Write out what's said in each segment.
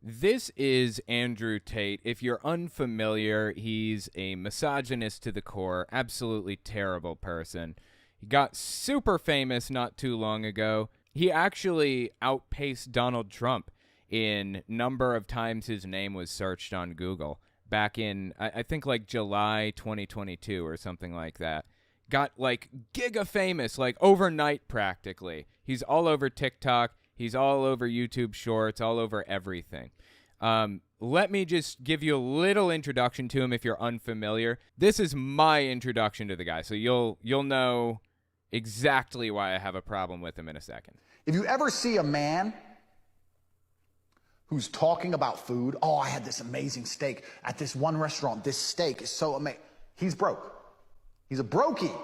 This is Andrew Tate. If you're unfamiliar, he's a misogynist to the core, absolutely terrible person. He got super famous not too long ago. He actually outpaced Donald Trump in number of times his name was searched on Google back in, I think, like July 2022 or something like that. Got like giga famous, like overnight practically. He's all over TikTok. He's all over YouTube Shorts, all over everything. Let me just give you a little introduction to him if you're unfamiliar. This is my introduction to the guy, so you'll know exactly why I have a problem with him in a second. If you ever see a man who's talking about food, oh, I had this amazing steak at this one restaurant. This steak is so amazing. He's broke. He's a brokey.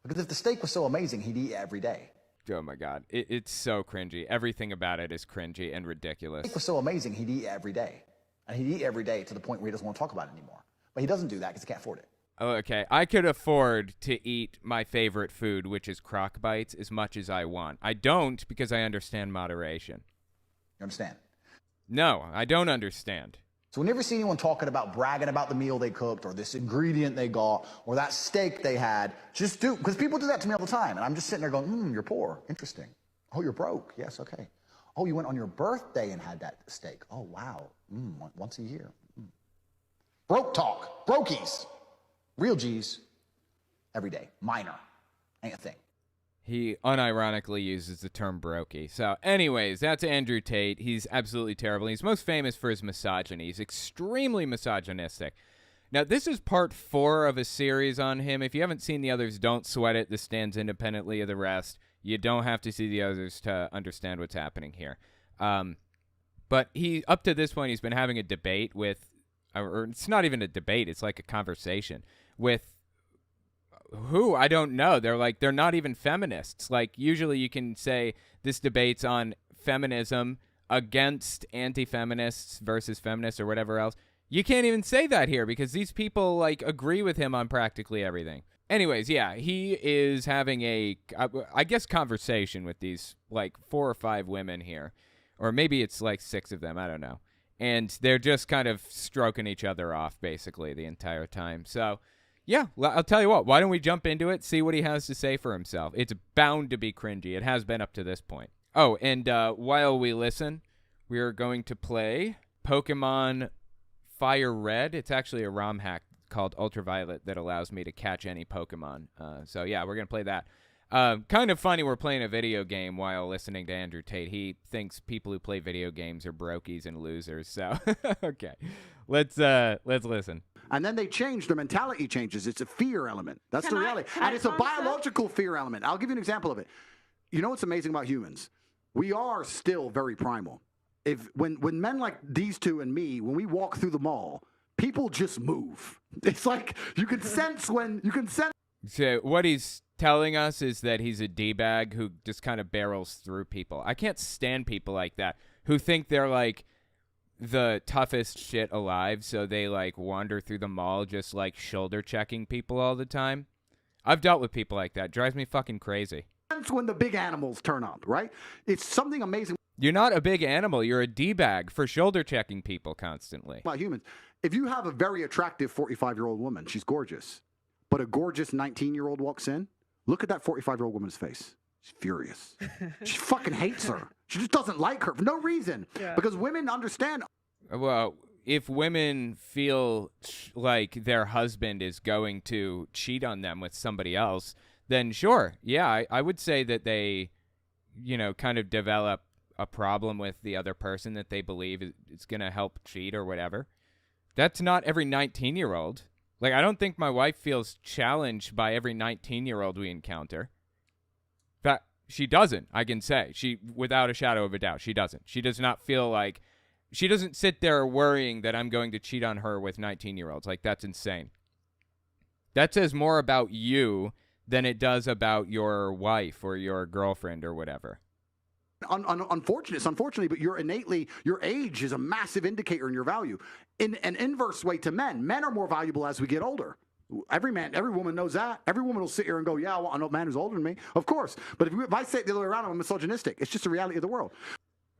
Because if the steak was so amazing, he'd eat every day. Oh my God, it's so cringy. Everything about it is cringy and ridiculous. It was so amazing, he'd eat every day. And he'd eat every day to the point where he doesn't want to talk about it anymore. But he doesn't do that because he can't afford it. Oh, okay, I could afford to eat my favorite food, which is crock bites, as much as I want. I don't because I understand moderation. You understand? No, I don't understand. So whenever you see anyone talking about bragging about the meal they cooked or this ingredient they got or that steak they had, just do, because people do that to me all the time. And I'm just sitting there going, you're poor. Interesting. Oh, you're broke. Yes, okay. Oh, you went on your birthday and had that steak. Oh, wow. Once a year. Broke talk. Brokies. Real G's. Every day. Minor. Ain't a thing. He unironically uses the term brokey. So anyways, that's Andrew Tate. He's absolutely terrible. He's most famous for his misogyny. He's extremely misogynistic. Now, this is part 4 of a series on him. If you haven't seen the others, don't sweat it. This stands independently of the rest. You don't have to see the others to understand what's happening here. But he, up to this point, he's been having a debate with, or it's not even a debate, it's like a conversation with who? I don't know. They're not even feminists. Like, usually you can say this debate's on feminism against anti-feminists versus feminists or whatever else. You can't even say that here because these people, like, agree with him on practically everything. Anyways, yeah, he is having a, I guess, conversation with these, like, 4 or 5 women here. Or maybe it's, like, 6 of them. I don't know. And they're just kind of stroking each other off, basically, the entire time. So, yeah, I'll tell you what. Why don't we jump into it, see what he has to say for himself? It's bound to be cringy. It has been up to this point. Oh, and while we listen, we are going to play Pokemon Fire Red. It's actually a ROM hack called Ultraviolet that allows me to catch any Pokemon. So, yeah, we're going to play that. Kind of funny we're playing a video game while listening to Andrew Tate. He thinks people who play video games are brokies and losers. So, okay, let's listen. And then they change, their mentality changes. It's a fear element. That's the reality. And it's a biological fear element. I'll give you an example of it. You know what's amazing about humans? We are still very primal. When men like these two and me, when we walk through the mall, people just move. It's like you can sense. So what he's telling us is that he's a D-bag who just kind of barrels through people. I can't stand people like that who think they're like the toughest shit alive, so they like wander through the mall just like shoulder checking people all the time. I've dealt with people like that. Drives me fucking crazy. That's when the big animals turn up, right? It's something amazing. You're not a big animal. You're a D-bag for shoulder checking people constantly. About humans. If you have a very attractive 45-year-old woman, she's gorgeous, but a gorgeous 19-year-old walks in, look at that 45-year-old woman's face. She's furious. She fucking hates her. She just doesn't like her for no reason. Yeah. Because women understand. Well, if women feel like their husband is going to cheat on them with somebody else, then sure. Yeah, I would say that they, kind of develop a problem with the other person that they believe is going to help cheat or whatever. That's not every 19-year-old. Like, I don't think my wife feels challenged by every 19-year-old we encounter. In fact, she doesn't, I can say. Without a shadow of a doubt, she doesn't. She does not feel like, she doesn't sit there worrying that I'm going to cheat on her with 19-year-olds. Like, that's insane. That says more about you than it does about your wife or your girlfriend or whatever. Unfortunately, but your age is a massive indicator in your value. In an inverse way to men are more valuable as we get older. Every woman knows that. Every woman will sit here and go, yeah, well, I know a man who's older than me. Of course. But if I say it the other way around, I'm misogynistic. It's just the reality of the world.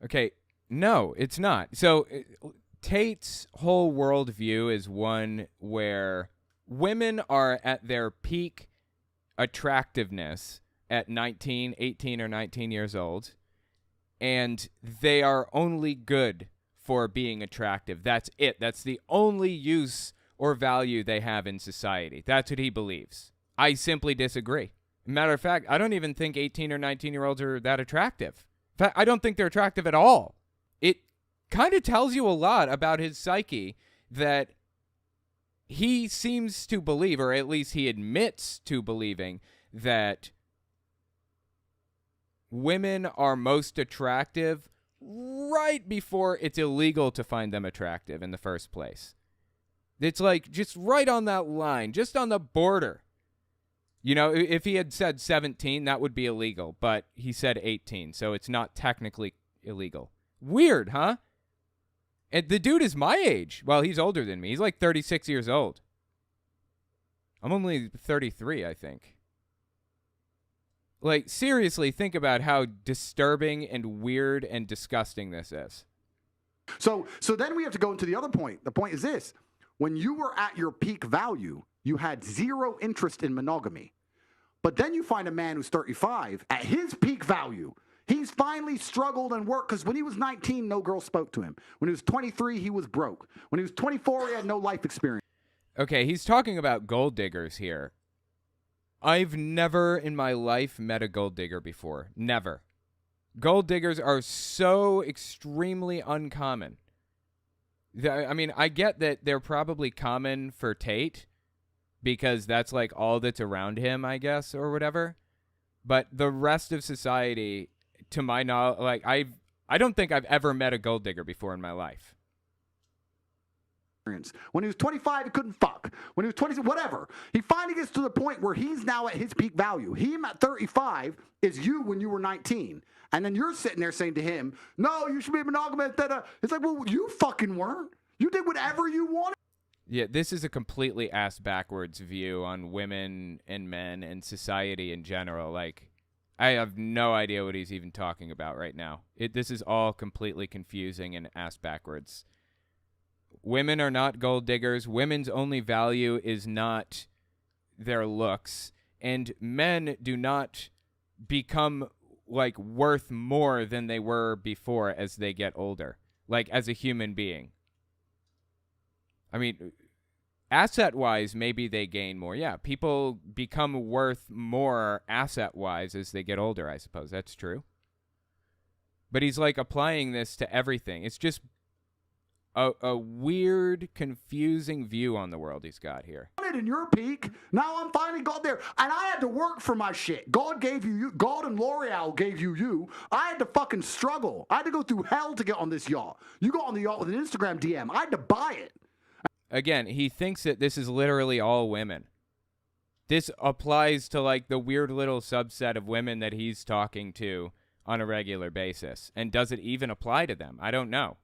Okay, No, it's not. So Tate's whole worldview is one where women are at their peak attractiveness at 18 or 19 years old, and they are only good for being attractive. That's it. That's the only use or value they have in society. That's what he believes. I simply disagree. Matter of fact, I don't even think 18 or 19-year-olds are that attractive. In fact, I don't think they're attractive at all. It kind of tells you a lot about his psyche that he seems to believe, or at least he admits to believing, that women are most attractive right before it's illegal to find them attractive in the first place. It's like just right on that line, just on the border. You know, if he had said 17, that would be illegal, but he said 18, so it's not technically illegal. Weird, huh? And the dude is my age. Well, he's older than me. He's like 36 years old. I'm only 33, I think. Like, seriously, think about how disturbing and weird and disgusting this is. So then we have to go into the other point. The point is this. When you were at your peak value, you had zero interest in monogamy. But then you find a man who's 35 at his peak value. He's finally struggled and worked because when he was 19, no girl spoke to him. When he was 23, he was broke. When he was 24, he had no life experience. Okay, he's talking about gold diggers here. I've never in my life met a gold digger before. Never. Gold diggers are so extremely uncommon. I mean, I get that they're probably common for Tate because that's like all that's around him, I guess, or whatever. But the rest of society, to my knowledge, like I don't think I've ever met a gold digger before in my life. When he was 25, he couldn't fuck. When he was 20, whatever. He finally gets to the point where he's now at his peak value. Him at 35 is you when you were 19. And then you're sitting there saying to him, no, you should be monogamous. It's like, well, you fucking weren't. You did whatever you wanted. Yeah, this is a completely ass-backwards view on women and men and society in general. Like, I have no idea what he's even talking about right now. This is all completely confusing and ass-backwards. Women are not gold diggers. Women's only value is not their looks. And men do not become, like, worth more than they were before as they get older. Like, as a human being. I mean, asset-wise, maybe they gain more. Yeah, people become worth more asset-wise as they get older, I suppose. That's true. But he's, like, applying this to everything. It's just a weird, confusing view on the world he's got here. In your peak, now I'm finally got there, and I had to work for my shit. God gave you. God and L'Oreal gave you. I had to fucking struggle. I had to go through hell to get on this yacht. You got on the yacht with an Instagram DM. I had to buy it. Again, he thinks that this is literally all women. This applies to, like, the weird little subset of women that he's talking to on a regular basis. And does it even apply to them? I don't know.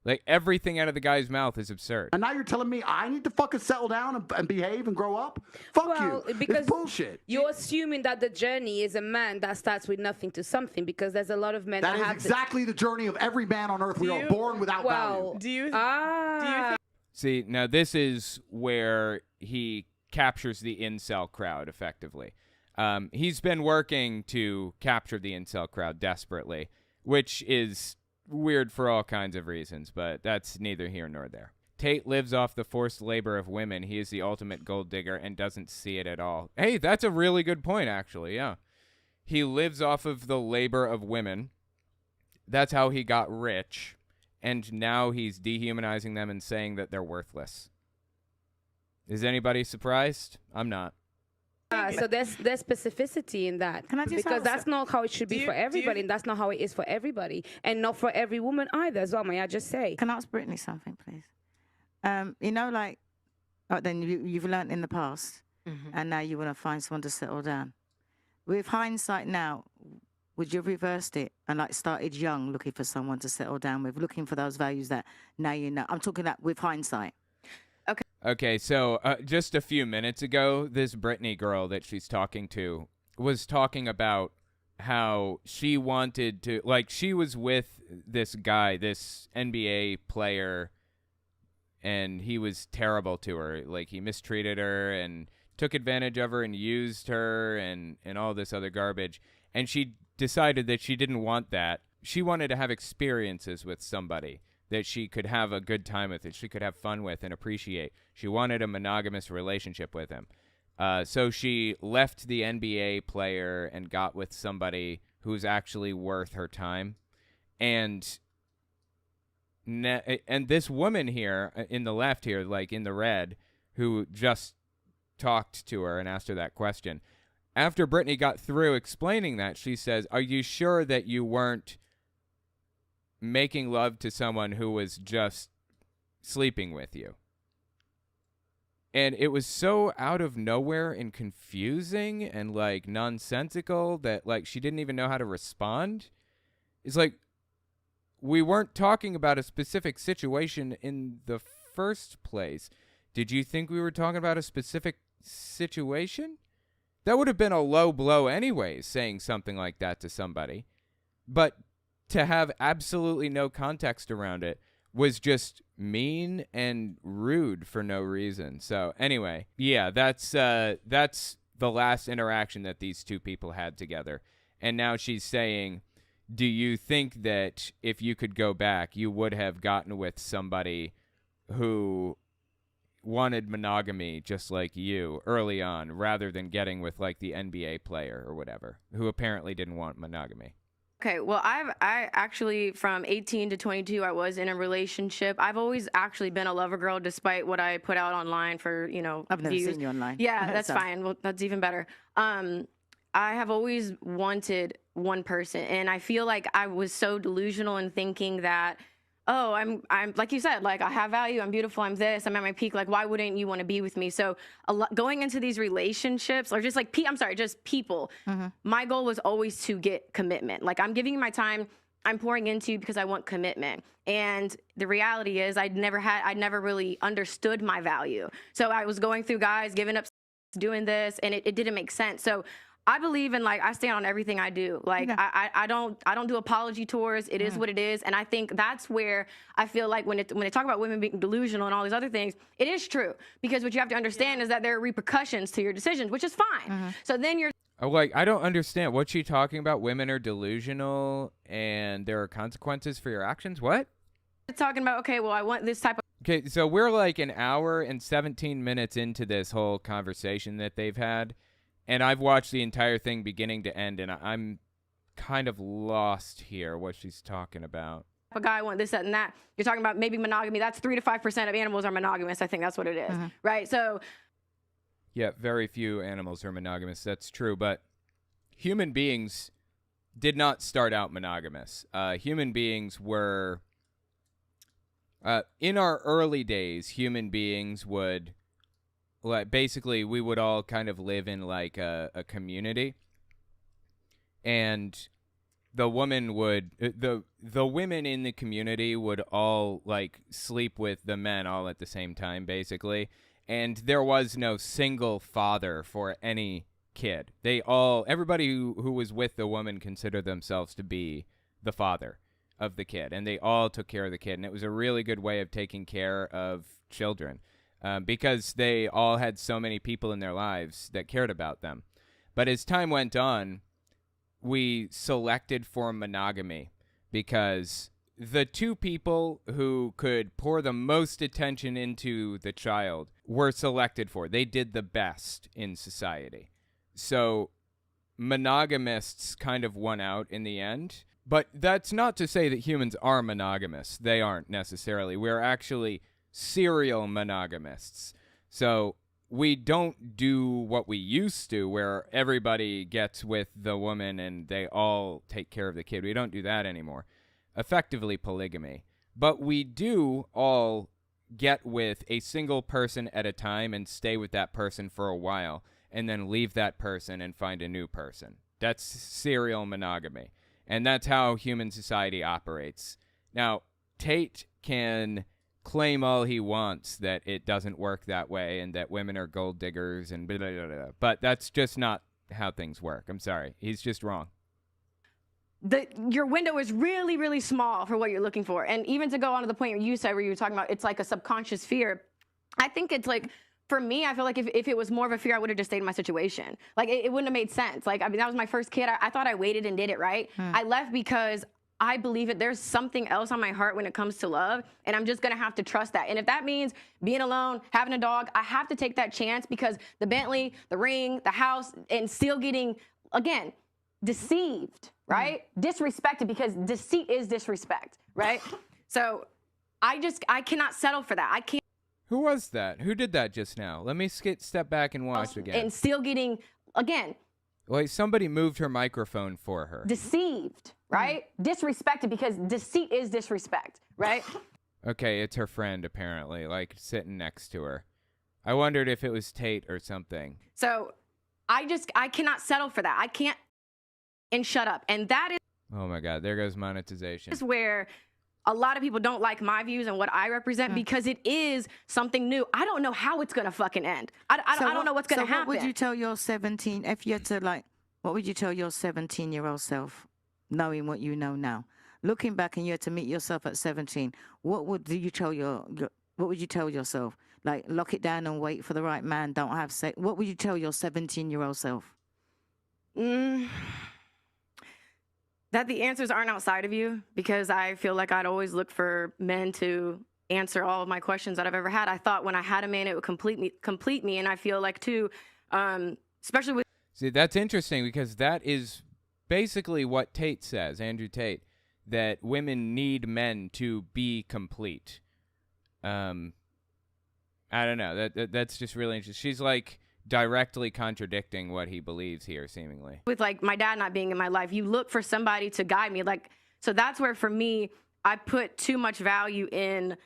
Like, everything out of the guy's mouth is absurd. And now you're telling me I need to fucking settle down and behave and grow up? Fuck you. Because it's bullshit. You're assuming that the journey is a man that starts with nothing to something, because there's a lot of men that is have exactly the journey of every man on earth. We are born without value. Do you think? See, now this is where he captures the incel crowd effectively. He's been working to capture the incel crowd desperately, which is weird for all kinds of reasons, but that's neither here nor there. Tate lives off the forced labor of women. He is the ultimate gold digger and doesn't see it at all. Hey, that's a really good point, actually, yeah. He lives off of the labor of women. That's how he got rich. And now he's dehumanizing them and saying that they're worthless. Is anybody surprised? I'm not. So there's specificity in that. Can I just because ask- that's not how it should be Do for you- everybody, and that's not how it is for everybody, and not for every woman either as well, may I just say. Can I ask Brittany something, please? You know, like, then you've learned in the past, and now you want to find someone to settle down. With hindsight now, would you have reversed it and like started young, looking for someone to settle down with, looking for those values that now you know? I'm talking that with hindsight. Okay, so just a few minutes ago, this Brittany girl that she's talking to was talking about how she wanted to, like, she was with this guy, this NBA player, and he was terrible to her. Like, he mistreated her and took advantage of her and used her and all this other garbage. And she decided that she didn't want that. She wanted to have experiences with somebody that she could have a good time with, that she could have fun with and appreciate. She wanted a monogamous relationship with him. So she left the NBA player and got with somebody who's actually worth her time. And this woman here in the left here, like in the red, who just talked to her and asked her that question. After Brittany got through explaining that, she says, "Are you sure that you weren't making love to someone who was just sleeping with you?" And it was so out of nowhere and confusing and, like, nonsensical that, like, she didn't even know how to respond. It's like, we weren't talking about a specific situation in the first place. Did you think we were talking about a specific situation? That would have been a low blow anyways, saying something like that to somebody. But to have absolutely no context around it was just mean and rude for no reason. So anyway, yeah, that's the last interaction that these two people had together. And now she's saying, do you think that if you could go back, you would have gotten with somebody who wanted monogamy just like you early on, rather than getting with, like, the NBA player or whatever, who apparently didn't want monogamy? Okay, well, I actually, from 18 to 22, I was in a relationship. I've always actually been a lover girl, despite what I put out online for, I've never views. seen you online. Yeah, that's So- fine. Well, that's even better. I have always wanted one person, and I feel like I was so delusional in thinking that, oh, I'm like you said, like, I have value, I'm beautiful, I'm this, I'm at my peak. Like, why wouldn't you want to be with me? So going into these relationships, or just like, just people, my goal was always to get commitment. Like, I'm giving you my time, I'm pouring into you because I want commitment. And the reality is I'd never really understood my value. So I was going through guys, giving up, doing this, and it didn't make sense. So I believe in, like, I stand on everything I do. Like, yeah. I don't do apology tours. It is what it is. And I think that's where I feel like when they talk about women being delusional and all these other things, it is true. Because what you have to understand is that there are repercussions to your decisions, which is fine. So then you're... Oh, like, I don't understand. What's she talking about? Women are delusional and there are consequences for your actions? What? talking about, okay, well, I want this type of... Okay, so we're like an hour and 17 minutes into this whole conversation that they've had. And I've watched the entire thing beginning to end, and I'm kind of lost here what she's talking about. A guy want this, that, and that. You're talking about maybe monogamy. That's 3 to 5% of animals are monogamous. I think that's what it is, right? So, yeah, very few animals are monogamous. That's true, but human beings did not start out monogamous. Human beings were, in our early days, human beings would... Like, basically, we would all kind of live in, like, a community, and the woman would the women in the community would all, like, sleep with the men all at the same time, basically, and there was no single father for any kid. Everybody who was with the woman considered themselves to be the father of the kid, and they all took care of the kid, and it was a really good way of taking care of children. Because they all had so many people in their lives that cared about them. But as time went on, we selected for monogamy because the two people who could pour the most attention into the child were selected for. They did the best in society. So monogamists kind of won out in the end. But that's not to say that humans are monogamous. They aren't necessarily. We're actually serial monogamists. So we don't do what we used to, where everybody gets with the woman and they all take care of the kid. We don't do that anymore. Effectively polygamy. But we do all get with a single person at a time and stay with that person for a while and then leave that person and find a new person. That's serial monogamy. And that's how human society operates. Now, Tate can claim all he wants that it doesn't work that way and that women are gold diggers and blah, blah, blah, blah. But that's just not how things work. I'm sorry. He's just wrong. your window is really, really small for what you're looking for. And even to go on to the point you said where you were talking about it's like a subconscious fear, I think it's like, for me, I feel like if it was more of a fear, I would have just stayed in my situation. Like, it wouldn't have made sense. Like, I mean, that was my first kid. I thought I waited and did it right. I left because I believe that there's something else on my heart when it comes to love, and I'm just gonna have to trust that. And if that means being alone, having a dog, I have to take that chance because the Bentley, the ring, the house, and still getting, again, deceived, right? Disrespected, because deceit is disrespect, right? So I cannot settle for that. I can't. Who was that? Who did that just now? Let me step back and watch again. And still getting, again. Wait, somebody moved her microphone for her. Deceived, right? Disrespected, because deceit is disrespect, right? Okay, it's her friend, apparently, like sitting next to her. I wondered if it was Tate or something. So I cannot settle for that. I can't and shut up. And that is. Oh my God, there goes monetization. Is where a lot of people don't like my views and what I represent because it is something new. I don't know how it's going to fucking end. I don't know what's going to happen. What would you tell your 17, if you had to like, what would you tell your 17-year-old self, knowing what you know now? Looking back and you had to meet yourself at 17, what would you tell what would you tell yourself? Like, lock it down and wait for the right man, don't have sex. What would you tell your 17-year-old self? That the answers aren't outside of you, because I feel like I'd always look for men to answer all of my questions that I've ever had. I thought when I had a man, it would complete me. And I feel like too, especially with. See, that's interesting, because that is basically what Tate says, Andrew Tate, that women need men to be complete. I don't know. That's just really interesting. She's like directly contradicting what he believes here, seemingly. With like my dad not being in my life, you look for somebody to guide me. Like, so that's where for me, I put too much value in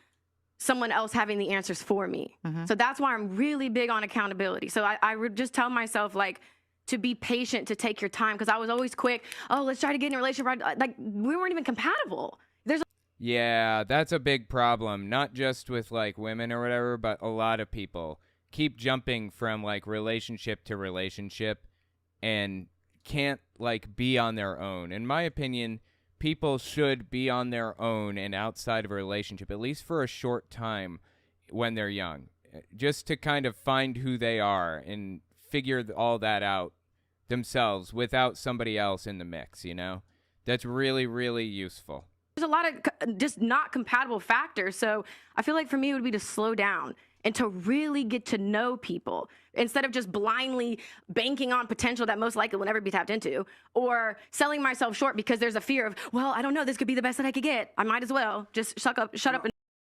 someone else having the answers for me. So that's why I'm really big on accountability. So I would just tell myself like to be patient, to take your time, because I was always quick. Oh, let's try to get in a relationship. Like, we weren't even compatible. Yeah, that's a big problem. Not just with like women or whatever, but a lot of people keep jumping from like relationship to relationship and can't like be on their own. In my opinion, people should be on their own and outside of a relationship, at least for a short time when they're young, just to kind of find who they are and figure all that out themselves without somebody else in the mix, you know? That's really, really useful. There's a lot of just not compatible factors. So I feel like for me, it would be to slow down and to really get to know people instead of just blindly banking on potential that most likely will never be tapped into, or selling myself short because there's a fear of, well, I don't know, this could be the best that I could get. I might as well just shut up.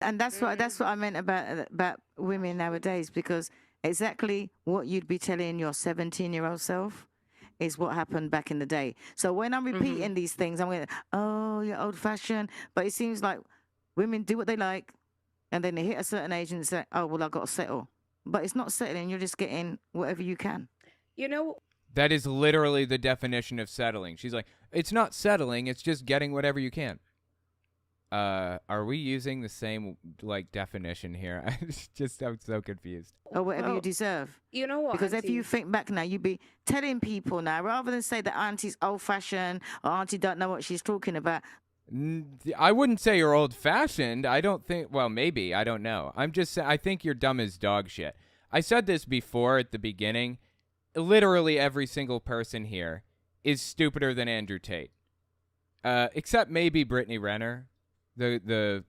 And that's what I meant about women nowadays, because exactly what you'd be telling your 17-year-old self is what happened back in the day. So when I'm repeating these things, I'm going, oh, you're old-fashioned. But it seems like women do what they like, and then they hit a certain age and say, oh, well, I've got to settle. But it's not settling. You're just getting whatever you can. You know, that is literally the definition of settling. She's like, it's not settling. It's just getting whatever you can. Are we using the same like definition here? I'm so confused. Or whatever you deserve. You know what? Because Auntie? if you think back now, you'd be telling people now, rather than say that auntie's old-fashioned or auntie don't know what she's talking about. I wouldn't say you're old-fashioned. I don't think. Well, maybe. I don't know. I'm just saying. I think you're dumb as dog shit. I said this before at the beginning. Literally every single person here is stupider than Andrew Tate, except maybe Brittany Renner. The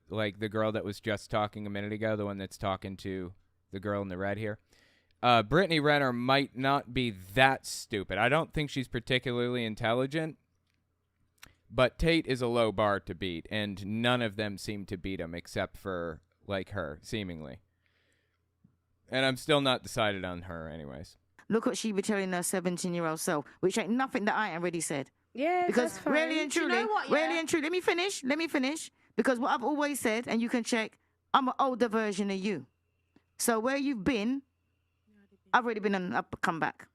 girl that was just talking a minute ago, the one that's talking to the girl in the red here. Brittany Renner might not be that stupid. I don't think she's particularly intelligent, but Tate is a low bar to beat, and none of them seem to beat him except for like her, seemingly. And I'm still not decided on her anyways. Look what she be telling her 17-year-old self, which ain't nothing that I ain't already said. Yeah, because that's fine. really and truly, really and truly, let me finish. Because what I've always said, and you can check, I'm an older version of you. So where you've been, I've already been on up, come back.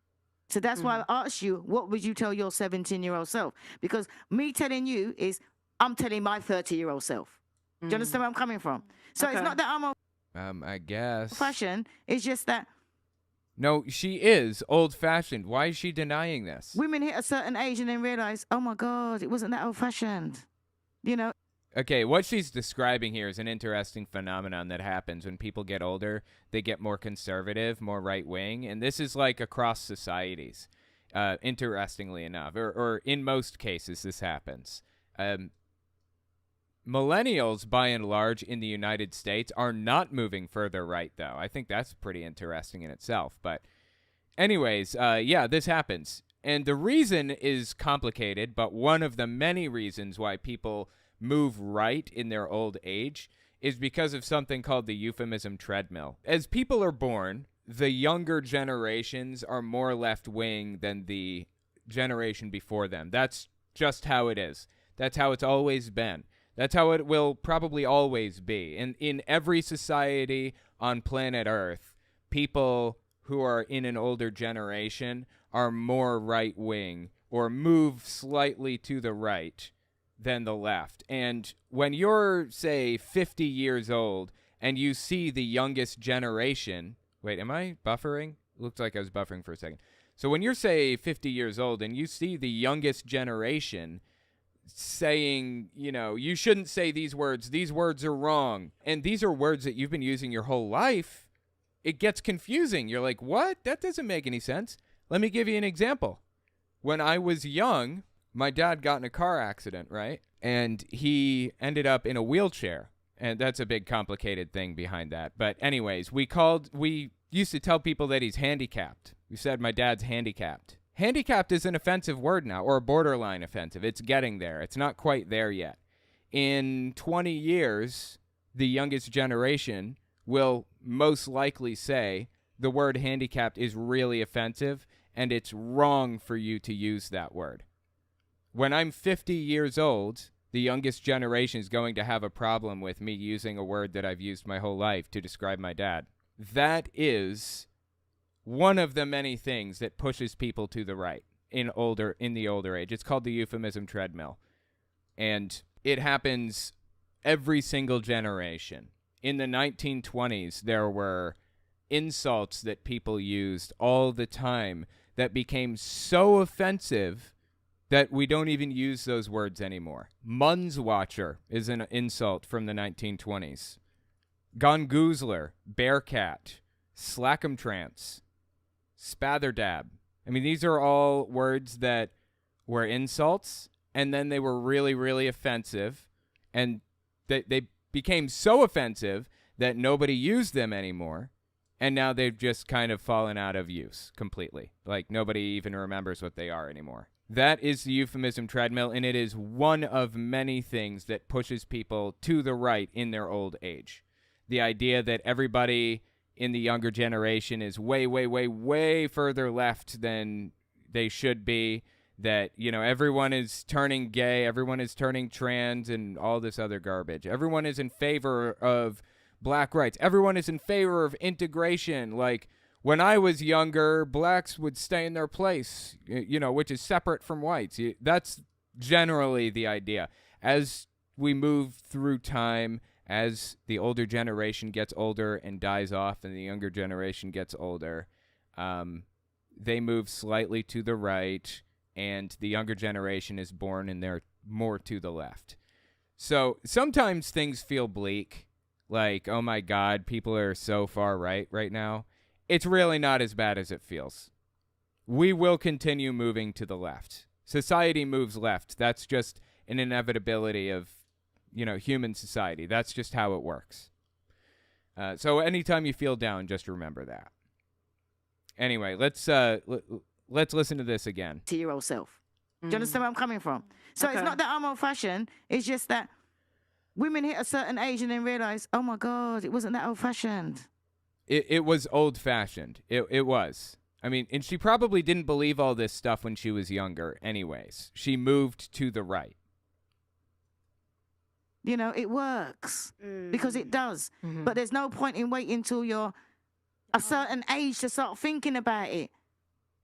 So that's why I asked you, what would you tell your 17-year-old self? Because me telling you is, I'm telling my 30-year-old self. Do you understand where I'm coming from? So it's not that I'm I guess. fashion. It's just that No, she is old-fashioned. Why is she denying this? Women hit a certain age and then realize, oh my God, it wasn't that old-fashioned. You know, Okay, what she's describing here is an interesting phenomenon that happens when people get older. They get more conservative, more right-wing, and this is like across societies, interestingly enough, or in most cases this happens. Millennials, by and large, in the United States are not moving further right, though. I think that's pretty interesting in itself. But anyways, yeah, this happens. And the reason is complicated, but one of the many reasons why people move right in their old age is because of something called the euphemism treadmill. As people are born, the younger generations are more left-wing than the generation before them. That's just how it is. That's how it's always been. That's how it will probably always be. And in every society on planet Earth, people who are in an older generation are more right-wing or move slightly to the right than the left. And when you're, say, 50 years old and you see the youngest generation... Wait, am I buffering? It looked like I was buffering for a second. So when you're, say, 50 years old and you see the youngest generation saying, you know, you shouldn't say these words are wrong, and these are words that you've been using your whole life, it gets confusing. You're like, what? That doesn't make any sense. Let me give you an example. When I was young, my dad got in a car accident, right? And he ended up in a wheelchair. And that's a big complicated thing behind that. But anyways, we used to tell people that he's handicapped. We said my dad's handicapped. Handicapped is an offensive word now, or borderline offensive. It's getting there. It's not quite there yet. In 20 years, the youngest generation will most likely say the word handicapped is really offensive, and it's wrong for you to use that word. When I'm 50 years old, the youngest generation is going to have a problem with me using a word that I've used my whole life to describe my dad. That is one of the many things that pushes people to the right in the older age. It's called the euphemism treadmill. And it happens every single generation. In the 1920s, there were insults that people used all the time that became so offensive that we don't even use those words anymore. Munswatcher is an insult from the 1920s. Gongoozler, bearcat, slackumtrance, spatherdab. I mean, these are all words that were insults, and then they were really, really offensive, and they became so offensive that nobody used them anymore, and now they've just kind of fallen out of use completely. Like, nobody even remembers what they are anymore. That is the euphemism treadmill, and it is one of many things that pushes people to the right in their old age. The idea that everybody in the younger generation is way, way, way, way further left than they should be, that, you know, everyone is turning gay, everyone is turning trans, and all this other garbage. Everyone is in favor of black rights. Everyone is in favor of integration. Like, when I was younger, blacks would stay in their place, you know, which is separate from whites. That's generally the idea. As we move through time, as the older generation gets older and dies off and the younger generation gets older, they move slightly to the right, and the younger generation is born and they're more to the left. So sometimes things feel bleak, like, oh my God, people are so far right now. It's really not as bad as it feels. We will continue moving to the left. Society moves left. That's just an inevitability of, you know, human society. That's just how it works. So anytime you feel down, just remember that. Anyway, let's listen to this again. To your old self. Do you understand where I'm coming from? So It's not that I'm old-fashioned. It's just that women hit a certain age and then realize, oh my God, it wasn't that old-fashioned. It was old-fashioned. It was. I mean, and she probably didn't believe all this stuff when she was younger anyways. She moved to the right. You know, it works because it does. Mm-hmm. But there's no point in waiting till you're a certain age to start thinking about it.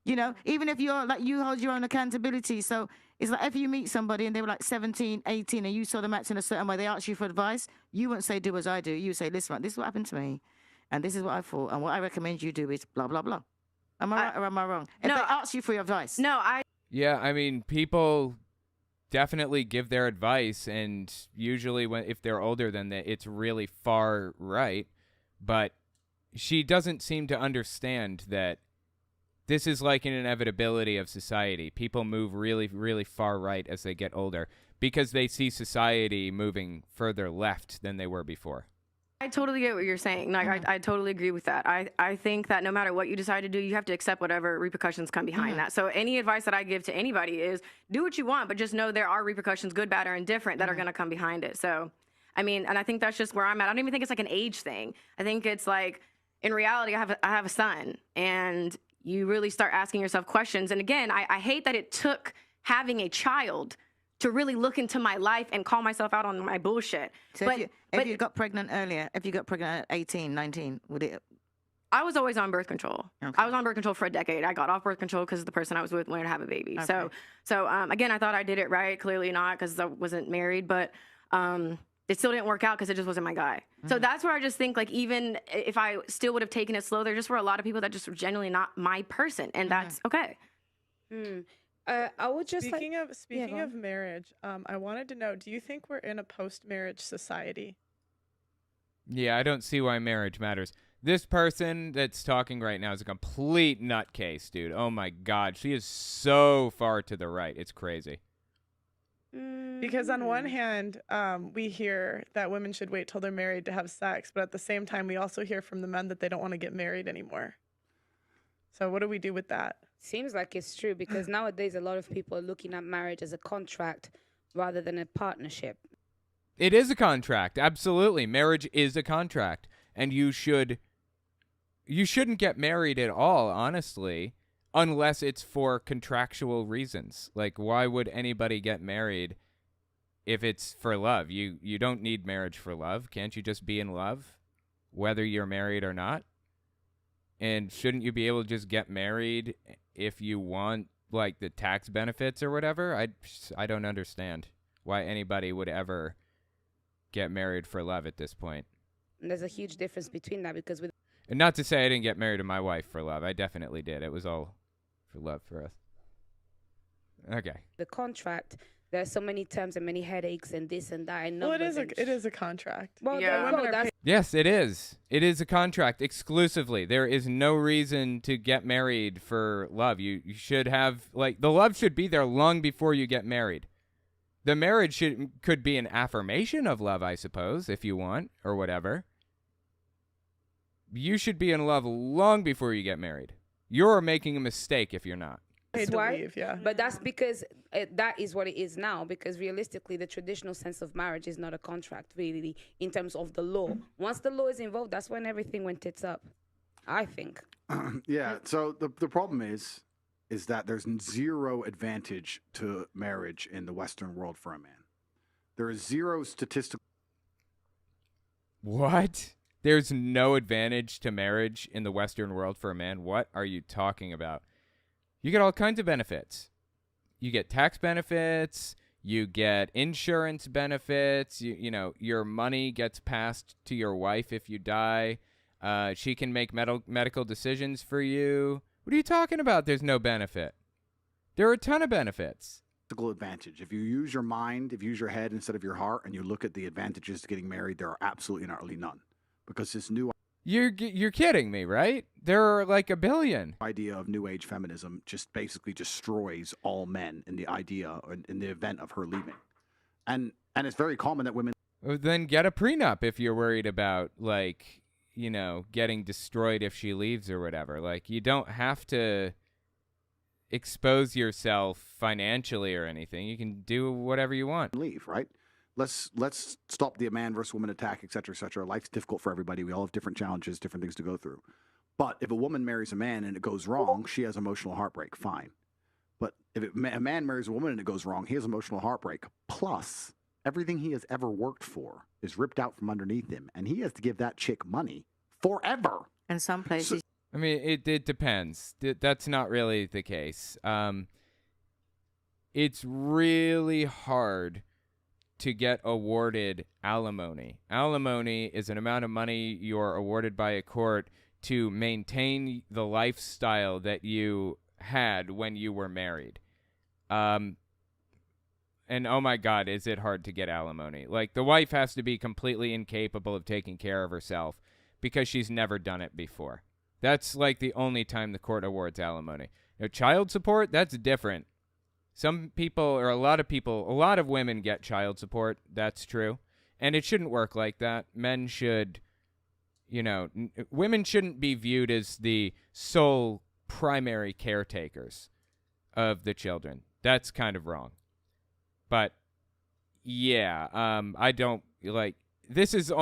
You know, even if you're like, you hold your own accountability. So it's like if you meet somebody and they were like 17, 18 and you saw them acting a certain way, they ask you for advice, you wouldn't say do as I do. You say, listen, this is what happened to me and this is what I thought and what I recommend you do is blah, blah, blah. Am I right or am I wrong? If No, they ask you for your advice. No, Yeah, I mean, people definitely give their advice, and usually if they're older than that, it's really far right. But she doesn't seem to understand that this is like an inevitability of society. People move really, really far right as they get older because they see society moving further left than they were before. I totally get what you're saying. Like, I totally agree with that. I think that no matter what you decide to do, you have to accept whatever repercussions come behind that. So any advice that I give to anybody is do what you want, but just know there are repercussions, good, bad, or indifferent, that are going to come behind it. So, I mean, and I think that's just where I'm at. I don't even think it's like an age thing. I think it's like, in reality, I have a son, and you really start asking yourself questions. And again, I hate that it took having a child to really look into my life and call myself out on my bullshit. So if you got pregnant earlier, if you got pregnant at 18, 19, would it? I was always on birth control. Okay. I was on birth control for a decade. I got off birth control because the person I was with wanted to have a baby. Okay. So again, I thought I did it right. Clearly not, because I wasn't married. But it still didn't work out because it just wasn't my guy. So that's where I just think, like, even if I still would have taken it slow, there just were a lot of people that just were genuinely not my person, and that's okay. I would just Speaking go of marriage, I wanted to know, do you think we're in a post-marriage society? Yeah, I don't see why marriage matters. This person that's talking right now is a complete nutcase, dude. Oh my God, she is so far to the right. It's crazy. Because on one hand, we hear that women should wait till they're married to have sex, but at the same time, we also hear from the men that they don't want to get married anymore. So what do we do with that? Seems like it's true, because nowadays a lot of people are looking at marriage as a contract rather than a partnership. It is a contract. Absolutely. Marriage is a contract. And you shouldn't get married at all, honestly, unless it's for contractual reasons. Like, why would anybody get married if it's for love? You don't need marriage for love. Can't you just be in love, whether you're married or not? And shouldn't you be able to just get married if you want, like, the tax benefits or whatever? I don't understand why anybody would ever get married for love at this point. And there's a huge difference between that, because with And not to say I didn't get married to my wife for love. I definitely did. It was all for love for us. Okay. the contract, there are so many terms and many headaches and this and that. And Well, it numbers and is a contract. Well, Yeah. there you Women go. are That's Yes, it is. It is a contract exclusively. There is no reason to get married for love. You should have, like, the love should be there long before you get married. The marriage could be an affirmation of love, I suppose, if you want, or whatever. You should be in love long before you get married. You're making a mistake if you're not. Paid to why. leave, yeah. But that's because that is what it is now, because realistically, the traditional sense of marriage is not a contract, really, in terms of the law. Once the law is involved, that's when everything went tits up, I think. Yeah. So the problem is that there's zero advantage to marriage in the Western world for a man. There is zero statistical. What? There's no advantage to marriage in the Western world for a man? What are you talking about? You get all kinds of benefits. You get tax benefits. You get insurance benefits. You know, your money gets passed to your wife if you die. She can make medical decisions for you. What are you talking about? There's no benefit. There are a ton of benefits. Advantage. If you use your mind, if you use your head instead of your heart, and you look at the advantages to getting married, there are absolutely and utterly none. Because this new You're kidding me, right? There are like a billion. idea of new age feminism just basically destroys all men in the idea or in the event of her leaving. And it's very common that women Then get a prenup if you're worried about, like, you know, getting destroyed if she leaves or whatever. Like, you don't have to expose yourself financially or anything. You can do whatever you want. leave, right? Let's stop the man versus woman attack, et cetera, et cetera. Life's difficult for everybody. We all have different challenges, different things to go through. But if a woman marries a man and it goes wrong, she has emotional heartbreak. Fine. But if a man marries a woman and it goes wrong, he has emotional heartbreak. Plus, everything he has ever worked for is ripped out from underneath him, and he has to give that chick money forever. In some places, I mean, it depends. That's not really the case. It's really hard to get awarded alimony. Alimony is an amount of money you're awarded by a court to maintain the lifestyle that you had when you were married. And oh my God, is it hard to get alimony? Like, the wife has to be completely incapable of taking care of herself because she's never done it before. That's like the only time the court awards alimony. Now, child support, that's different. Some people, or a lot of women get child support. That's true. And it shouldn't work like that. Men should, women shouldn't be viewed as the sole primary caretakers of the children. That's kind of wrong. But yeah, I don't like. This is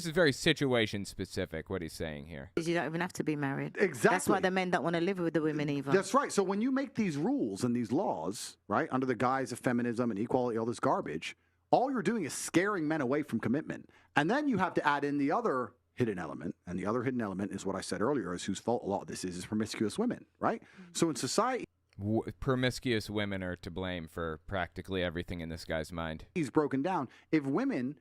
very situation specific. What he's saying here. You don't even have to be married. Exactly. That's why the men don't want to live with the women either. That's right. So when you make these rules and these laws, right, under the guise of feminism and equality, all this garbage, all you're doing is scaring men away from commitment. And then you have to add in the other hidden element, and the other hidden element is what I said earlier, is whose fault a lot of this is promiscuous women, right? So in society, promiscuous women are to blame for practically everything in this guy's mind. he's broken down. If women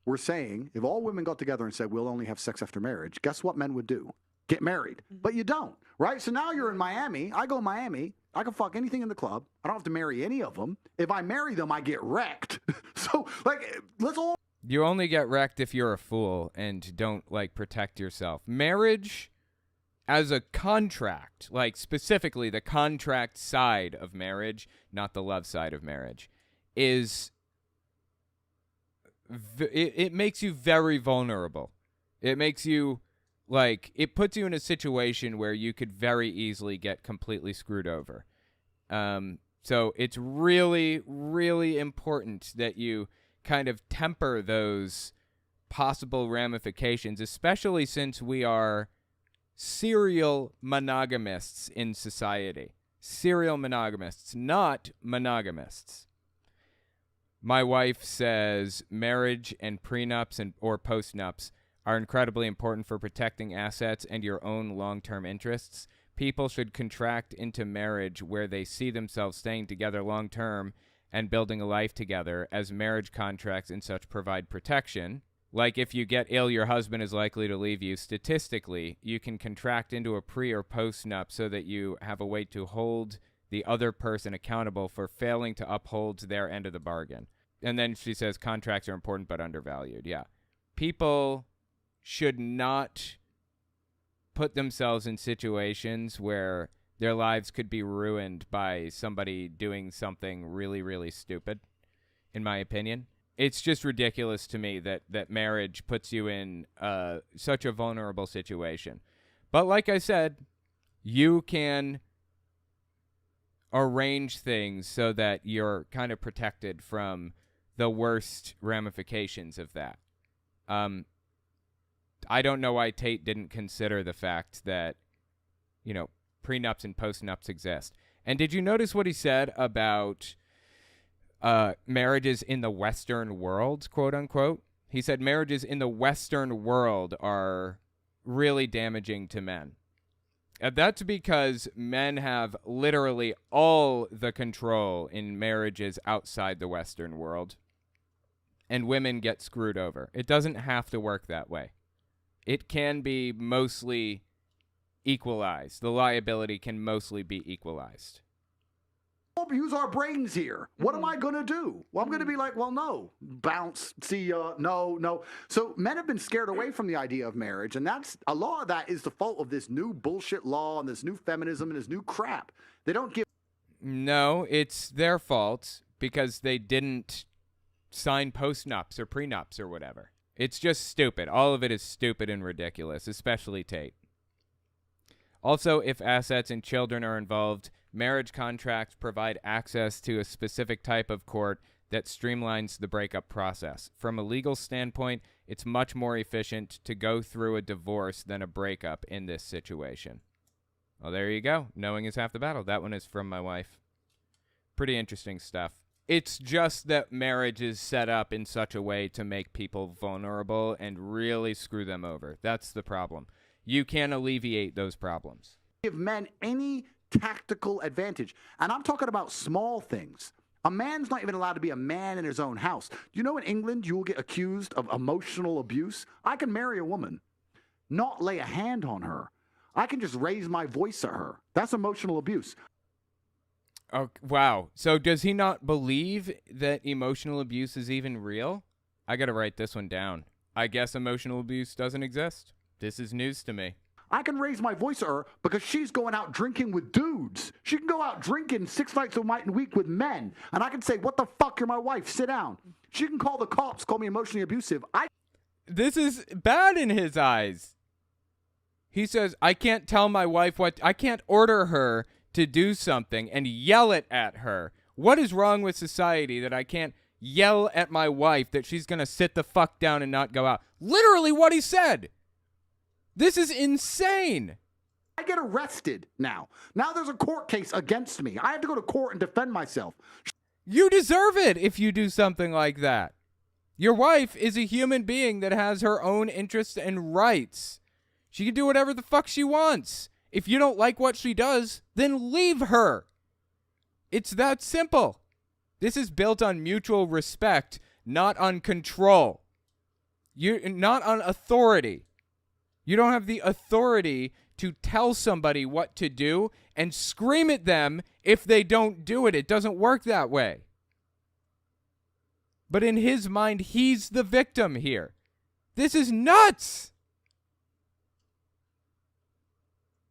were saying, if all women got together and said, we'll only have sex after marriage, guess what men would do? Get married. But you don't, right? So now you're in Miami. I go to Miami. I can fuck anything in the club. I don't have to marry any of them. If I marry them, I get wrecked. So, like, let's all... You only get wrecked if you're a fool and don't, like, protect yourself. Marriage as a contract, like, specifically the contract side of marriage, not the love side of marriage, is... It makes you very vulnerable. It makes you, like, it puts you in a situation where you could very easily get completely screwed over. So it's really, really important that you kind of temper those possible ramifications, especially since we are serial monogamists in society. Serial monogamists, not monogamists. My wife says marriage and prenups or postnups are incredibly important for protecting assets and your own long-term interests. People should contract into marriage where they see themselves staying together long-term and building a life together, as marriage contracts and such provide protection. Like, if you get ill, your husband is likely to leave you. Statistically, you can contract into a pre- or postnup so that you have a way to hold the other person accountable for failing to uphold their end of the bargain. And then she says contracts are important but undervalued. Yeah. People should not put themselves in situations where their lives could be ruined by somebody doing something really, really stupid, in my opinion. It's just ridiculous to me that marriage puts you in such a vulnerable situation. But like I said, you can arrange things so that you're kind of protected from the worst ramifications of that. I don't know why Tate didn't consider the fact that, prenups and postnups exist. And did you notice what he said about marriages in the Western world, quote unquote? He said marriages in the Western world are really damaging to men. And that's because men have literally all the control in marriages outside the Western world, and women get screwed over. It doesn't have to work that way. It can be mostly equalized. The liability can mostly be equalized. Use our brains here. What am I going to do? Well, I'm going to be like, well, no. Bounce. See ya. No. So men have been scared away from the idea of marriage, and that's a lot of that is the fault of this new bullshit law and this new feminism and this new crap. They don't give... No, it's their fault because they didn't sign postnups or prenups or whatever. It's just stupid. All of it is stupid and ridiculous, especially Tate. Also, if assets and children are involved, marriage contracts provide access to a specific type of court that streamlines the breakup process. From a legal standpoint, it's much more efficient to go through a divorce than a breakup in this situation. Well, there you go. Knowing is half the battle. That one is from my wife. Pretty interesting stuff. It's just that marriage is set up in such a way to make people vulnerable and really screw them over. That's the problem. You can alleviate those problems. Give men any tactical advantage. And I'm talking about small things. A man's not even allowed to be a man in his own house. You know, in England, you will get accused of emotional abuse. I can marry a woman, not lay a hand on her, I can just raise my voice at her. That's emotional abuse. Oh, wow. So does he not believe that emotional abuse is even real? I got to write this one down. I guess emotional abuse doesn't exist. This is news to me. I can raise my voice at her because she's going out drinking with dudes. She can go out drinking 6 nights a week with men. And I can say, what the fuck, you're my wife, sit down. She can call the cops, call me emotionally abusive. This is bad in his eyes. He says, I can't tell my wife I can't order her to do something and yell it at her. What is wrong with society that I can't yell at my wife that she's going to sit the fuck down and not go out? Literally what he said. This is insane. I get arrested now. Now there's a court case against me. I have to go to court and defend myself. You deserve it if you do something like that. Your wife is a human being that has her own interests and rights. She can do whatever the fuck she wants. If you don't like what she does, then leave her. It's that simple. This is built on mutual respect, not on control. Not on authority. You don't have the authority to tell somebody what to do and scream at them if they don't do it. It doesn't work that way. But in his mind, he's the victim here. This is nuts.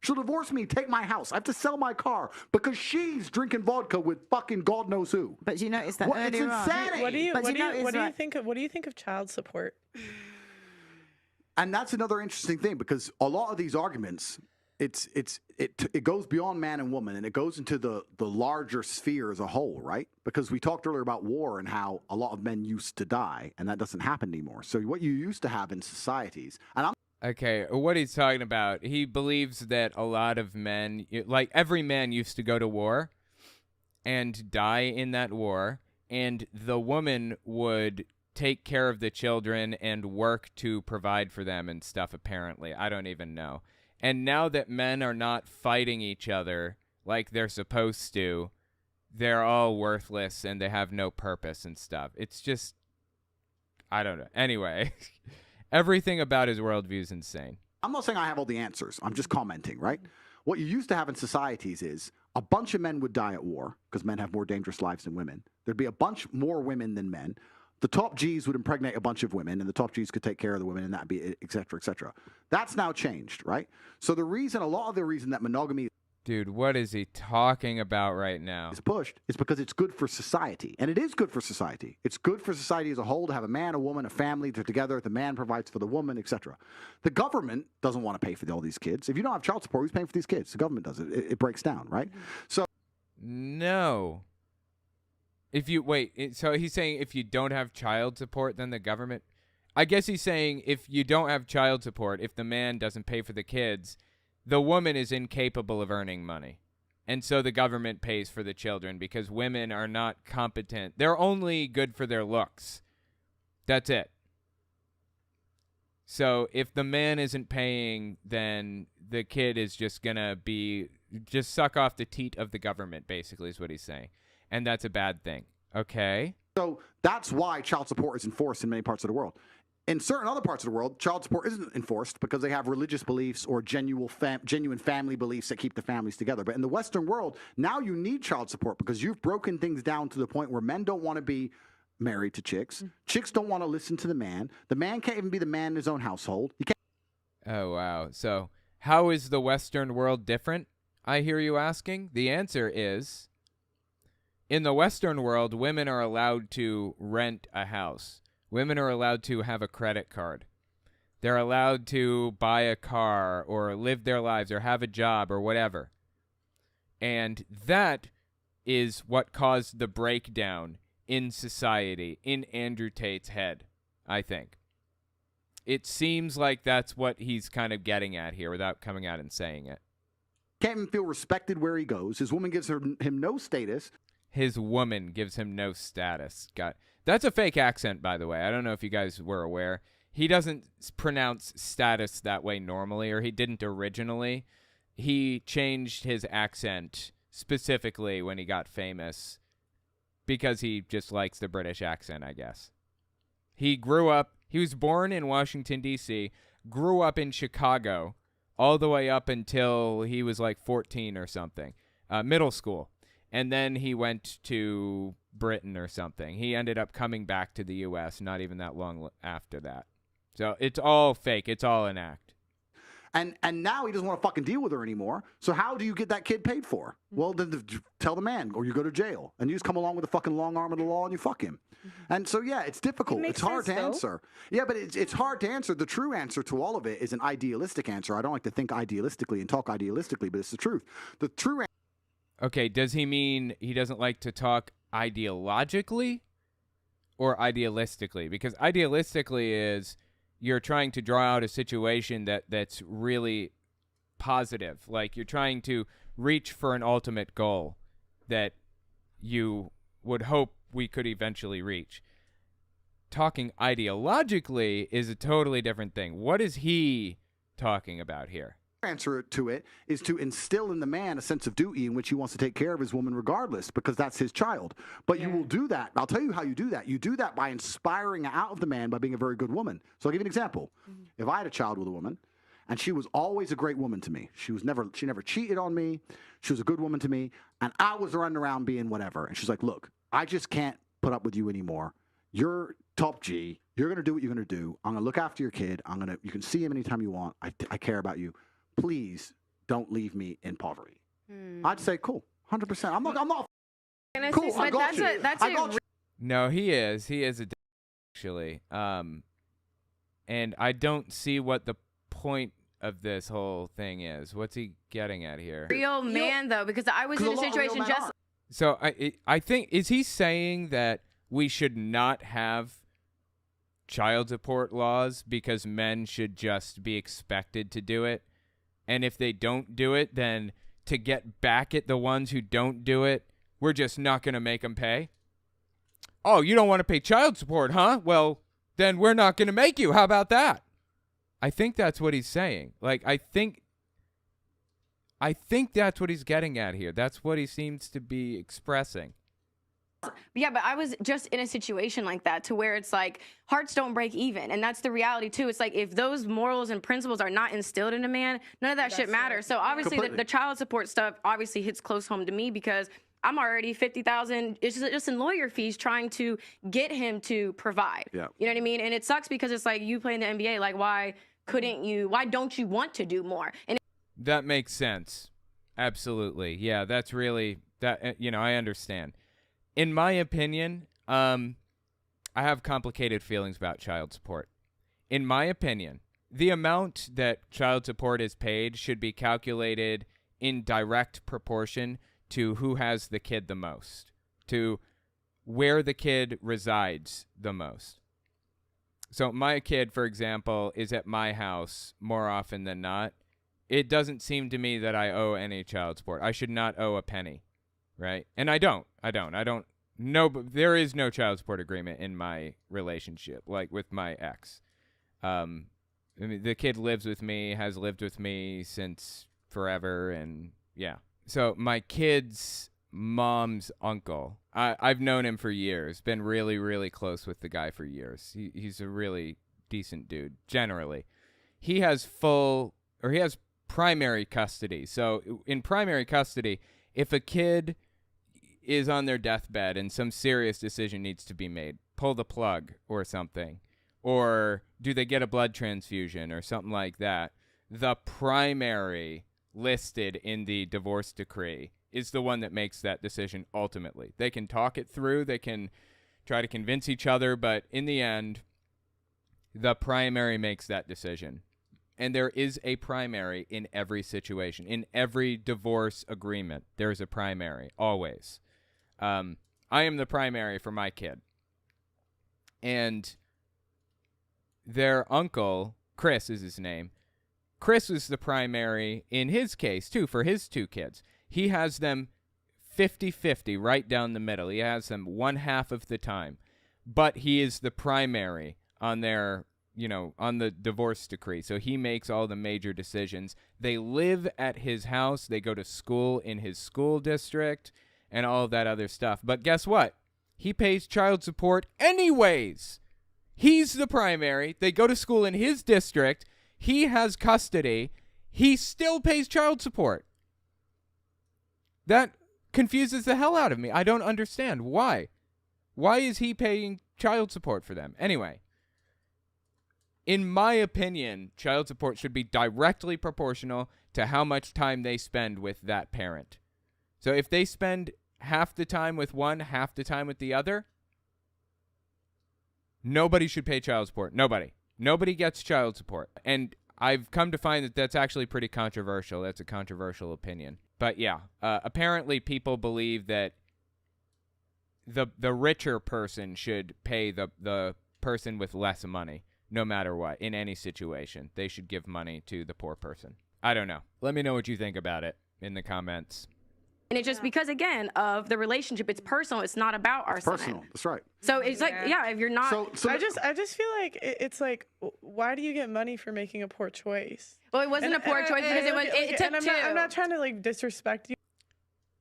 She'll divorce me, take my house. I have to sell my car because she's drinking vodka with fucking God knows who. But you notice that It's earlier on. insanity. What do you Right. think of child support? And that's another interesting thing because a lot of these arguments, it goes beyond man and woman and it goes into the larger sphere as a whole, right? Because we talked earlier about war and how a lot of men used to die and that doesn't happen anymore. So what you used to have in societies, and Okay, what he's talking about, he believes that a lot of men, like every man used to go to war and die in that war, and the woman would take care of the children and work to provide for them and stuff, apparently. I don't even know. And now that men are not fighting each other like they're supposed to, they're all worthless and they have no purpose and stuff. It's just, I don't know. Anyway, everything about his worldview is insane. I'm not saying I have all the answers. I'm just commenting, right? What you used to have in societies is a bunch of men would die at war because men have more dangerous lives than women. There'd be a bunch more women than men. The top G's would impregnate a bunch of women, and the top G's could take care of the women, and that'd be it, et cetera, et cetera. That's now changed, right? So a lot of the reason that monogamy Dude, what is he talking about right now? is pushed is because it's good for society. And it is good for society. It's good for society as a whole to have a man, a woman, a family, they're together, the man provides for the woman, et cetera. The government doesn't want to pay for all these kids. If you don't have child support, who's paying for these kids? The government does it. It breaks down, right? So No. So he's saying if you don't have child support, then the government... I guess he's saying if you don't have child support, if the man doesn't pay for the kids, the woman is incapable of earning money. And so the government pays for the children because women are not competent. They're only good for their looks. That's it. So if the man isn't paying, then the kid is just going to just suck off the teat of the government, basically, is what he's saying. And that's a bad thing. Okay. So that's why child support is enforced in many parts of the world. In certain other parts of the world, child support isn't enforced because they have religious beliefs or genuine family beliefs that keep the families together. But in the Western world, now you need child support because you've broken things down to the point where men don't want to be married to chicks. Chicks don't want to listen to the man. The man can't even be the man in his own household. He can't. Oh, wow. So how is the Western world different, I hear you asking? The answer is, in the Western world, women are allowed to rent a house. Women are allowed to have a credit card. They're allowed to buy a car or live their lives or have a job or whatever. And that is what caused the breakdown in society, in Andrew Tate's head, I think. It seems like that's what he's kind of getting at here without coming out and saying it. Can't even feel respected where he goes. His woman gives him no status. His woman gives him no status. That's a fake accent, by the way. I don't know if you guys were aware. He doesn't pronounce status that way normally, or he didn't originally. He changed his accent specifically when he got famous because he just likes the British accent, I guess. He was born in Washington, D.C., grew up in Chicago, all the way up until he was like 14 or something, middle school. And then he went to Britain or something. He ended up coming back to the U.S. not even that long after that. So it's all fake. It's all an act. And now he doesn't want to fucking deal with her anymore. So how do you get that kid paid for? Well, then tell the man, or you go to jail, and you just come along with the fucking long arm of the law and you fuck him. And so yeah, it's difficult. It's hard to answer. Yeah, but it's hard to answer. The true answer to all of it is an idealistic answer. I don't like to think idealistically and talk idealistically, but it's the truth. The true answer. Okay, does he mean he doesn't like to talk ideologically or idealistically? Because idealistically is you're trying to draw out a situation that's really positive. Like you're trying to reach for an ultimate goal that you would hope we could eventually reach. Talking ideologically is a totally different thing. What is he talking about here? Answer to it is to instill in the man a sense of duty in which he wants to take care of his woman regardless, because that's his child. But you will do that. I'll tell you how you do that. You do that by inspiring out of the man by being a very good woman. So I'll give you an example. If I had a child with a woman and she was always a great woman to me, she never cheated on me, she was a good woman to me, and I was running around being whatever, and she's like, look, I just can't put up with you anymore. You're top G. You're going to do what you're going to do. I'm going to look after your kid. You can see him anytime you want. I care about you. Please don't leave me in poverty. I'd say, cool, 100%. I'm not. Cool, I got you. No, he is. He is a actually. And I don't see what the point of this whole thing is. What's he getting at here? Real man, though, because I was in a situation just. So I think, is he saying that we should not have child support laws because men should just be expected to do it? And if they don't do it, then to get back at the ones who don't do it, we're just not going to make them pay? Oh, you don't want to pay child support, huh? Well, then we're not going to make you. How about that? I think that's what he's saying. Like, I think that's what he's getting at here. That's what he seems to be expressing. Yeah, but I was just in a situation like that to where it's like hearts don't break even. And that's the reality, too. It's like if those morals and principles are not instilled in a man, none of that shit matters. So obviously the child support stuff obviously hits close home to me because I'm already $50,000 just in lawyer fees trying to get him to provide. Yeah. You know what I mean? And it sucks because it's like you play in the NBA. Like, why don't you want to do more? And that makes sense. Absolutely. Yeah, that's really that. I understand. In my opinion, I have complicated feelings about child support. In my opinion, the amount that child support is paid should be calculated in direct proportion to who has the kid the most, to where the kid resides the most. So my kid, for example, is at my house more often than not. It doesn't seem to me that I owe any child support. I should not owe a penny, right? And I don't. No, but there is no child support agreement in my relationship, like with my ex. I mean, the kid lives with me, has lived with me since forever, and yeah. So my kid's mom's uncle, I've known him for years, been really, really close with the guy for years. He's a really decent dude, generally. He has primary custody. So in primary custody, if a kid is on their deathbed and some serious decision needs to be made, pull the plug or something, or do they get a blood transfusion or something like that, the primary listed in the divorce decree is the one that makes that decision ultimately. They can talk it through, they can try to convince each other, but in the end, the primary makes that decision. And there is a primary in every situation. In every divorce agreement, there's a primary, always. I am the primary for my kid. And their uncle, Chris is his name, Chris was the primary in his case, too, for his two kids. He has them 50-50 right down the middle. He has them one half of the time. But he is the primary on their, on the divorce decree. So he makes all the major decisions. They live at his house. They go to school in his school district and all of that other stuff. But guess what? He pays child support anyways. He's the primary. They go to school in his district. He has custody. he still pays child support. That confuses the hell out of me. I don't understand. Why? Why is he paying child support for them? Anyway, in my opinion, child support should be directly proportional to how much time they spend with that parent. So if they spend half the time with one, half the time with the other, nobody should pay child support. Nobody gets child support. And I've come to find that that's actually pretty controversial. That's a controversial opinion. But yeah, apparently people believe that the richer person should pay the person with less money, no matter what, in any situation. They should give money to the poor person. I don't know. Let me know what you think about it in the comments. And it's just because, again, of the relationship. It's personal. It's not about our son. Personal. That's right. So it's like, yeah, if you're not. So I just feel like it's like, why do you get money for making a poor choice? Well, it wasn't a poor choice because it took two. I'm not trying to like disrespect you.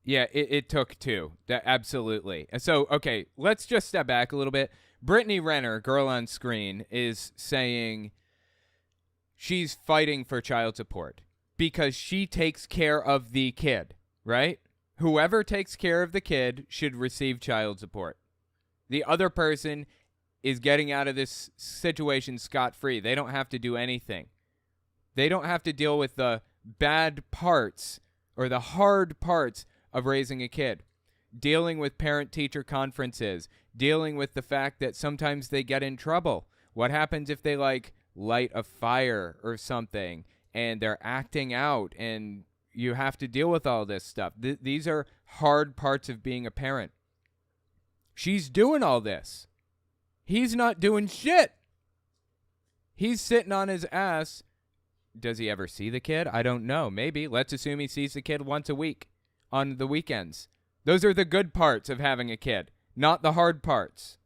Yeah, it took two. Absolutely. So, okay, let's just step back a little bit. Brittany Renner, girl on screen, is saying she's fighting for child support because she takes care of the kid, right? Whoever takes care of the kid should receive child support. The other person is getting out of this situation scot-free. They don't have to do anything. They don't have to deal with the bad parts or the hard parts of raising a kid, dealing with parent-teacher conferences, dealing with the fact that sometimes they get in trouble. What happens if they, like, light a fire or something and they're acting out and you have to deal with all this stuff? These are hard parts of being a parent. She's doing all this. He's not doing shit. He's sitting on his ass. Does he ever see the kid? I don't know. Maybe. Let's assume he sees the kid once a week on the weekends. Those are the good parts of having a kid, not the hard parts.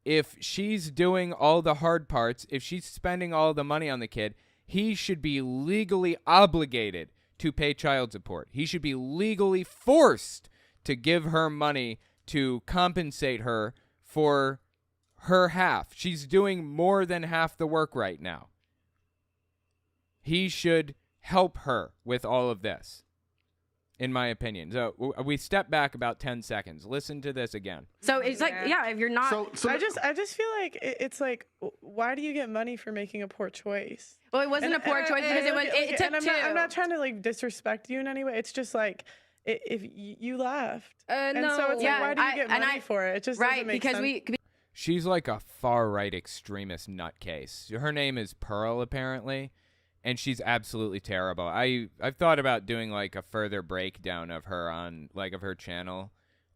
If she's doing all the hard parts, if she's spending all the money on the kid, he should be legally obligated to pay child support. He should be legally forced to give her money to compensate her for her half. She's doing more than half the work right now. He should help her with all of this, in my opinion. So we step back about 10 seconds. Listen to this again. So it's like, yeah, if you're not. So I just feel like it's like, why do you get money for making a poor choice? Well, it wasn't a poor choice because it took two. I'm not trying to like disrespect you in any way. It's just like, if you left, and no. so it's Yeah, like, why do you get money for it? It just doesn't make because sense. She's like a far-right extremist nutcase. Her name is Pearl, apparently, and she's absolutely terrible. I've thought about doing like a further breakdown of her on like of her channel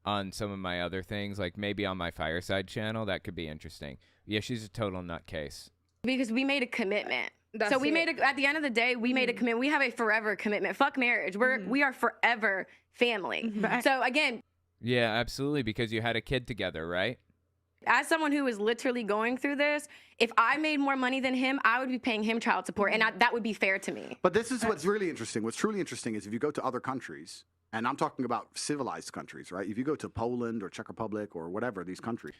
on some of my other things, like maybe on my Fireside channel. That could be interesting. Yeah, she's a total nutcase. Because we made a commitment. That's so we it. made at the end of the day, we made a commitment. We have a forever commitment. Fuck marriage. We are forever family. So again, Yeah, absolutely, because you had a kid together, right? as someone who is literally going through this, if I made more money than him, I would be paying him child support, and that would be fair to me. But this is what's really interesting. What's truly interesting is if you go to other countries, and I'm talking about civilized countries, right? If you go to Poland or Czech Republic or whatever, these countries,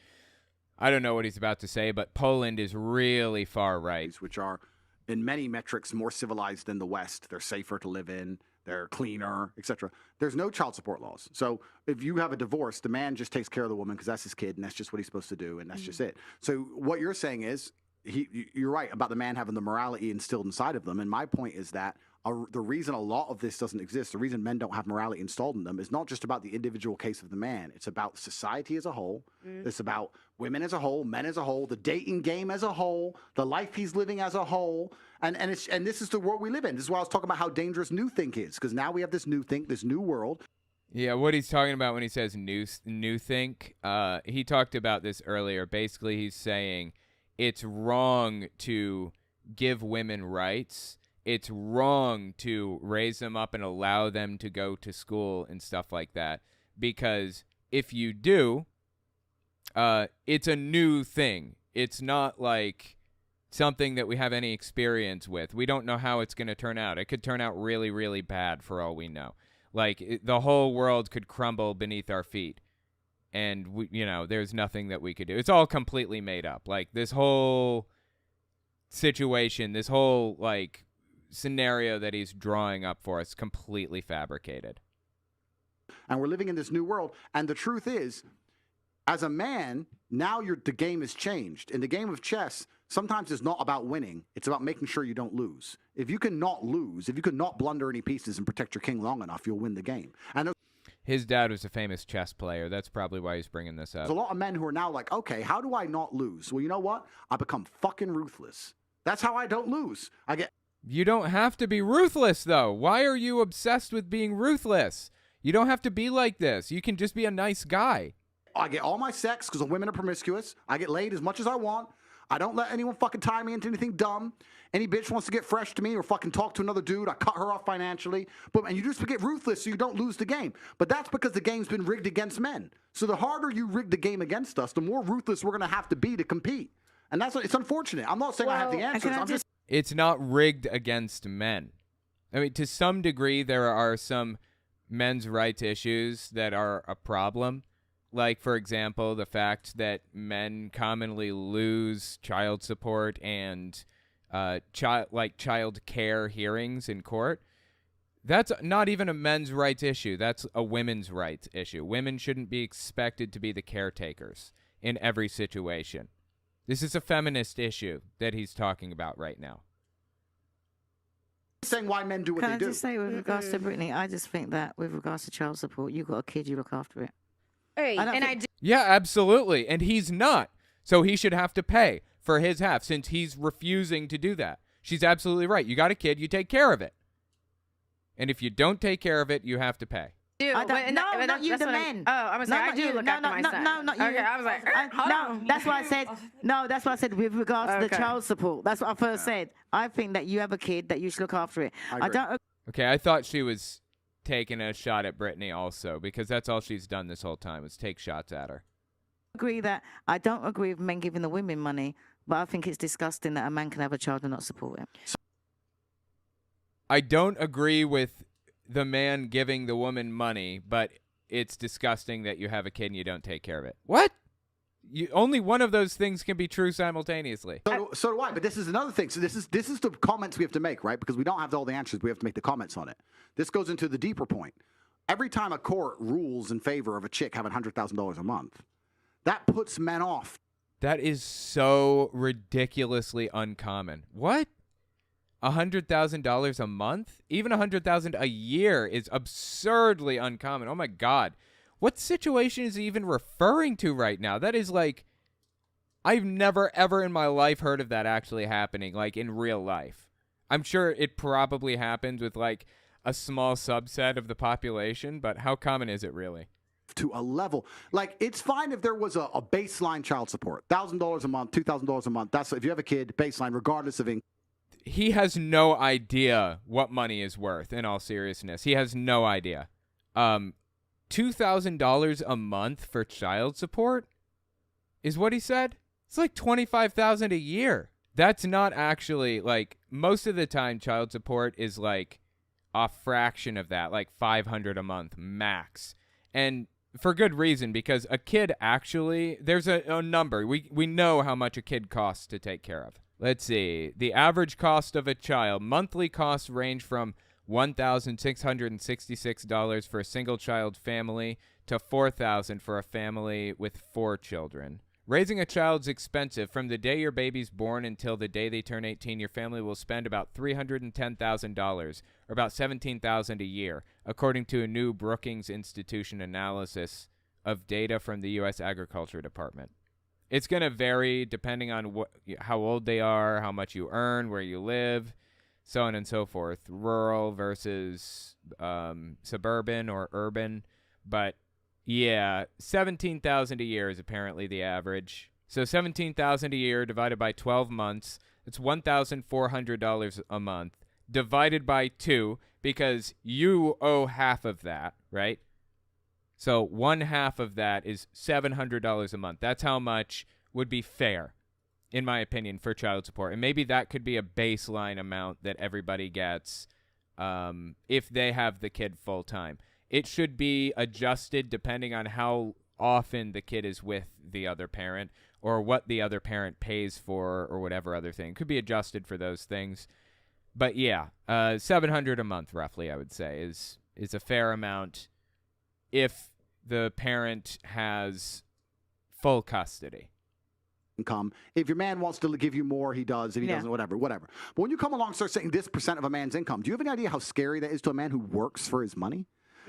I don't know what he's about to say, but Poland is really far right. which are in many metrics more civilized than the West, they're safer to live in, they're cleaner, etc. There's no child support laws. So if you have a divorce, the man just takes care of the woman because that's his kid and that's just what he's supposed to do and that's just it. So what you're saying is, you're right about the man having the morality instilled inside of them. And my point is that the reason a lot of this doesn't exist, the reason men don't have morality installed in them, is not just about the individual case of the man. It's about society as a whole. It's about women as a whole, men as a whole, the dating game as a whole, the life he's living as a whole. And this is the world we live in. This is why I was talking about how dangerous new think is, because now we have this new think, this new world. Yeah, what he's talking about when he says new think, he talked about this earlier. Basically, he's saying it's wrong to give women rights. It's wrong to raise them up and allow them to go to school and stuff like that. Because if you do, it's a new thing. It's not like something that we have any experience with. We don't know how it's going to turn out. It could turn out really, really bad for all we know. Like, the whole world could crumble beneath our feet. And, there's nothing that we could do. It's all completely made up. Like, this whole situation, this whole like scenario that he's drawing up for us, completely fabricated. And we're living in this new world. And the truth is, as a man, now the game has changed. In the game of chess, sometimes it's not about winning. It's about making sure you don't lose. If you can not lose, if you can not blunder any pieces and protect your king long enough, you'll win the game. And his dad was a famous chess player. That's probably why he's bringing this up. there's a lot of men who are now like, okay, how do I not lose? Well, you know what? I become fucking ruthless. That's how I don't lose. You don't have to be ruthless, though. Why are you obsessed with being ruthless? You don't have to be like this. You can just be a nice guy. I get all my sex because the women are promiscuous. I get laid as much as I want. I don't let anyone fucking tie me into anything dumb. Any bitch wants to get fresh to me or fucking talk to another dude, I cut her off financially. And you just get ruthless so you don't lose the game. But that's because the game's been rigged against men. So the harder you rig the game against us, the more ruthless we're going to have to be to compete. And it's unfortunate. I'm not saying I have the answers. It's not rigged against men. I mean, to some degree, there are some men's rights issues that are a problem. Like, for example, the fact that men commonly lose child support and child care hearings in court. That's not even a men's rights issue. That's a women's rights issue. Women shouldn't be expected to be the caretakers in every situation. This is a feminist issue that he's talking about right now. Saying why men do what they do. Can I just say, with regards to Brittany, I just think that with regards to child support, you got a kid, you look after it. Hey, Yeah, absolutely. And he's not. So he should have to pay for his half since he's refusing to do that. She's absolutely right. You got a kid, you take care of it. And if you don't take care of it, you have to pay. Not you, the men. I was like, I do look after my son. No, not you. Okay, I was like, hold on. That's why I said, that's why I said with regards to the child support. That's what I first said. I think that you have a kid, that you should look after it. I don't. Okay, I thought she was taking a shot at Brittany also, because that's all she's done this whole time is take shots at her. I don't agree with men giving the women money, but I think it's disgusting that a man can have a child and not support it. I don't agree with the man giving the woman money, but it's disgusting that you have a kid and you don't take care of it. What? Only one of those things can be true simultaneously. So do I, but this is another thing. So this is the comments we have to make, right? Because we don't have all the answers. We have to make the comments on it. This goes into the deeper point. Every time a court rules in favor of a chick having $100,000 a month, that puts men off. That is so ridiculously uncommon. What? $100,000 a month? Even $100,000 a year is absurdly uncommon. Oh my God. What situation is he even referring to right now? That is like, I've never ever in my life heard of that actually happening, like in real life. I'm sure it probably happens with like a small subset of the population, but how common is it really? To a level, like it's fine if there was a baseline child support, $1,000 a month, $2,000 a month. That's if you have a kid, baseline, regardless of income. He has no idea what money is worth, in all seriousness. He has no idea. $2,000 a month for child support is what he said. It's like $25,000 a year. That's not actually, like, most of the time child support is like a fraction of that, like $500 a month max. And for good reason, because a kid actually, there's a number. We know how much a kid costs to take care of. Let's see. The average cost of a child, monthly costs range from $1,666 for a single-child family to $4,000 for a family with 4 children. Raising a child's expensive. From the day your baby's born until the day they turn 18, your family will spend about $310,000, or about $17,000 a year, according to a new Brookings Institution analysis of data from the U.S. Agriculture Department. It's going to vary depending on how old they are, how much you earn, where you live, so on and so forth. Rural versus suburban or urban. But yeah, $17,000 a year is apparently the average. So $17,000 a year divided by 12 months, it's $1,400 a month. Divided by 2, because you owe half of that, right? So one half of that is $700 a month. That's how much would be fair, in my opinion, for child support. And maybe that could be a baseline amount that everybody gets if they have the kid full time. It should be adjusted depending on how often the kid is with the other parent, or what the other parent pays for or whatever other thing. It could be adjusted for those things. But yeah, $700 a month roughly, I would say, is a fair amount if the parent has full custody. Income. If your man wants to give you more, he does. If he doesn't, whatever. But when you come along and start saying this % of a man's income, do you have any idea how scary that is to a man who works for his money?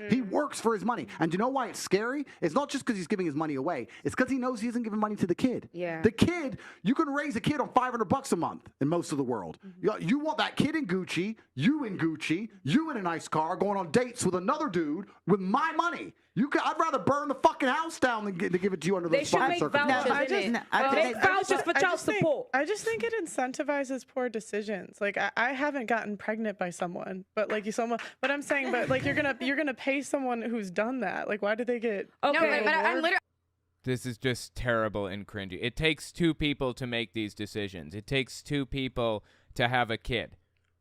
He works for his money. And do you know why it's scary? It's not just because he's giving his money away. It's because he knows he isn't giving money to the kid. Yeah. The kid, you can raise a kid on $500 a month in most of the world. You want that kid in Gucci, you in a nice car, going on dates with another dude with my money. I'd rather burn the fucking house down than give it to you under those fucking circumstances. Make vouchers for child support. I just think it incentivizes poor decisions. Like I haven't gotten pregnant by someone, but but I'm saying, but like you're gonna pay someone who's done that. Like why do they get? No, but I'm literally. This is just terrible and cringy. It takes two people to make these decisions. It takes two people to have a kid.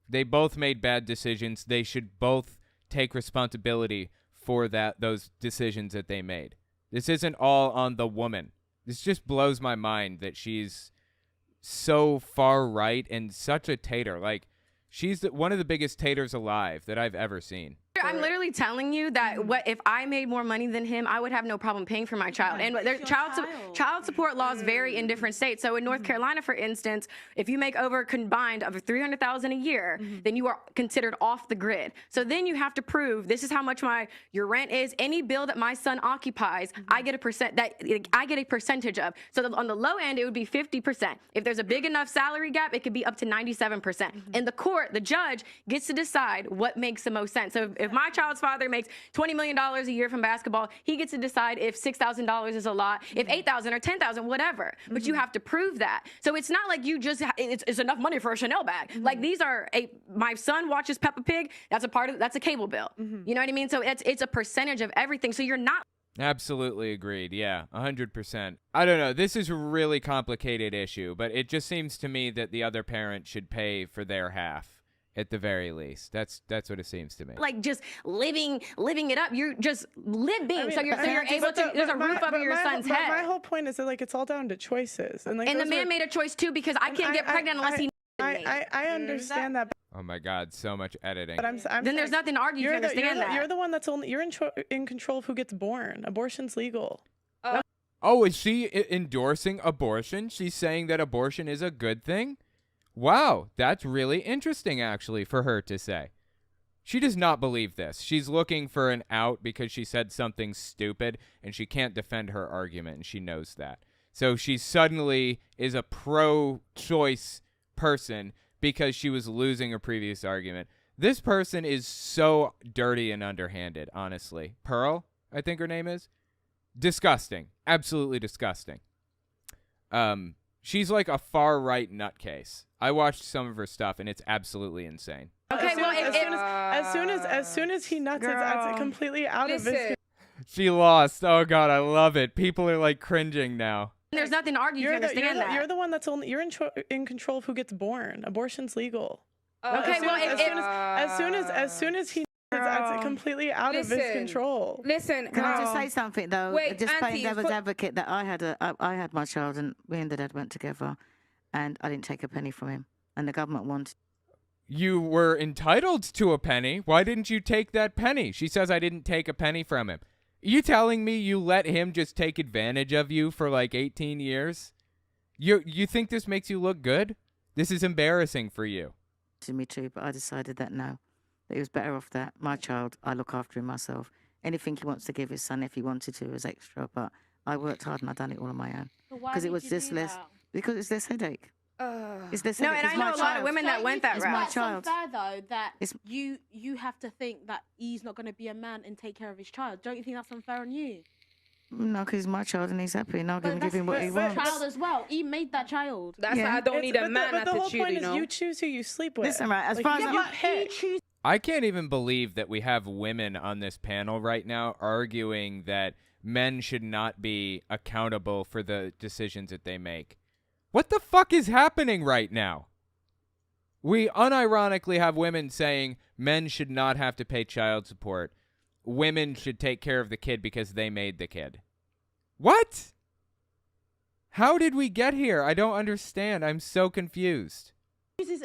They both made bad decisions. They should both take responsibility for those decisions that they made. This isn't all on the woman. This just blows my mind that she's so far right and such a tater. Like, she's one of the biggest taters alive that I've ever seen. I'm literally telling you that if I made more money than him, I would have no problem paying for my child. And there's child support laws vary in different states. So in North Carolina, for instance, if you make over combined of $300,000 a year, then you are considered off the grid. So then you have to prove this is how much your rent is. Any bill that my son occupies, I get a percentage of. So on the low end, it would be 50%. If there's a big enough salary gap, it could be up to 97%. In the court, the judge gets to decide what makes the most sense. So if my child's father makes $20 million a year from basketball, he gets to decide if $6,000 is a lot, if $8,000 or $10,000, whatever. But you have to prove that. So it's not like you just it's enough money for a Chanel bag. Like these are my son watches Peppa Pig. That's a cable bill. You know what I mean? So it's a percentage of everything. So you're not. Absolutely agreed. Yeah, 100%. I don't know. This is a really complicated issue, but it just seems to me that the other parent should pay for their half. At the very least, that's what it seems to me. Like just living it up. You're just living, so you're able to. There's a roof over your son's head. My whole point is that like it's all down to choices, and the man made a choice too because I can't get pregnant unless he. I understand that. Oh my God, so much editing. But I'm then there's nothing to argue. You understand that. You're the one that's you're in control of who gets born. Abortion's legal. Oh, is she endorsing abortion? She's saying that abortion is a good thing? Wow, that's really interesting, actually, for her to say. She does not believe this. She's looking for an out because she said something stupid, and she can't defend her argument, and she knows that. So she suddenly is a pro-choice person because she was losing her previous argument. This person is so dirty and underhanded, honestly. Pearl, I think her name is. Disgusting. Absolutely disgusting. She's like a far-right nutcase. I watched some of her stuff, and it's absolutely insane. Okay, as soon as he nuts, it's completely out of his. She lost. Oh God, I love it. People are like cringing now. There's nothing to argue. You understand that. You're the one that's you're in control of who gets born. Abortion's legal. Okay, as soon as he. It's completely out of his control. Listen, can I just say something though? Wait, just playing devil's advocate that I had my child and we and the dad went together, and I didn't take a penny from him, and the government wanted. You were entitled to a penny. Why didn't you take that penny? She says I didn't take a penny from him. Are you telling me you let him just take advantage of you for like 18 years? You think this makes you look good? This is embarrassing for you. To me too, but I decided that no. That he was better off that my child, I look after him myself. Anything he wants to give his son if he wanted to is extra, but I worked hard and I done it all on my own. Because it was this less, because it's this headache. It's this no, headache. and I know a lot of women that went that route. It's my child. It's unfair though that you have to think that he's not going to be a man and take care of his child. Don't you think that's unfair on you? No, because he's my child and he's happy, and I'll give him what he wants. Child as well. He made that child. That's why I don't need a man but the whole point is you know? You choose who you sleep with. Listen, right, as far as you pick. I can't even believe that we have women on this panel right now arguing that men should not be accountable for the decisions that they make. What the fuck is happening right now? We unironically have women saying men should not have to pay child support. Women should take care of the kid because they made the kid. What? How did we get here? I don't understand. I'm so confused.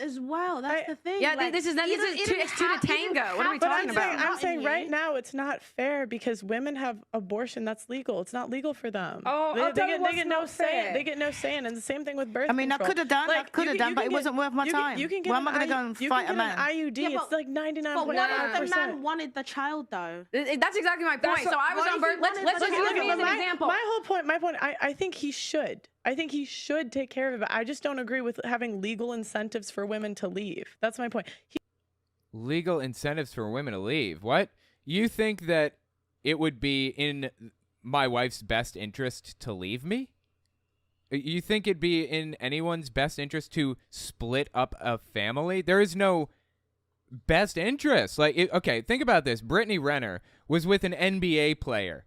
As well. That's the thing. Yeah, like, this is two to tango. What are we But talking about? I'm saying right now it's not fair because women have abortion that's legal. It's not legal for them. Oh, they get no say. They get no say, and the same thing with birth I mean, I control. could have done, but it wasn't worth my time. Why am I going to go and fight a man? You can get an IUD. It's like 99%. But what if the man wanted the child though? That's exactly my point. So I was on birth. Let's just use me as an example. My point. I think he should. I think he should take care of it. I just don't agree with having legal incentives for women to leave. That's my point. Legal incentives for women to leave? What? You think that it would be in my wife's best interest to leave me? You think it'd be in anyone's best interest to split up a family? There is no best interest. Okay, think about this. Brittany Renner was with an NBA player.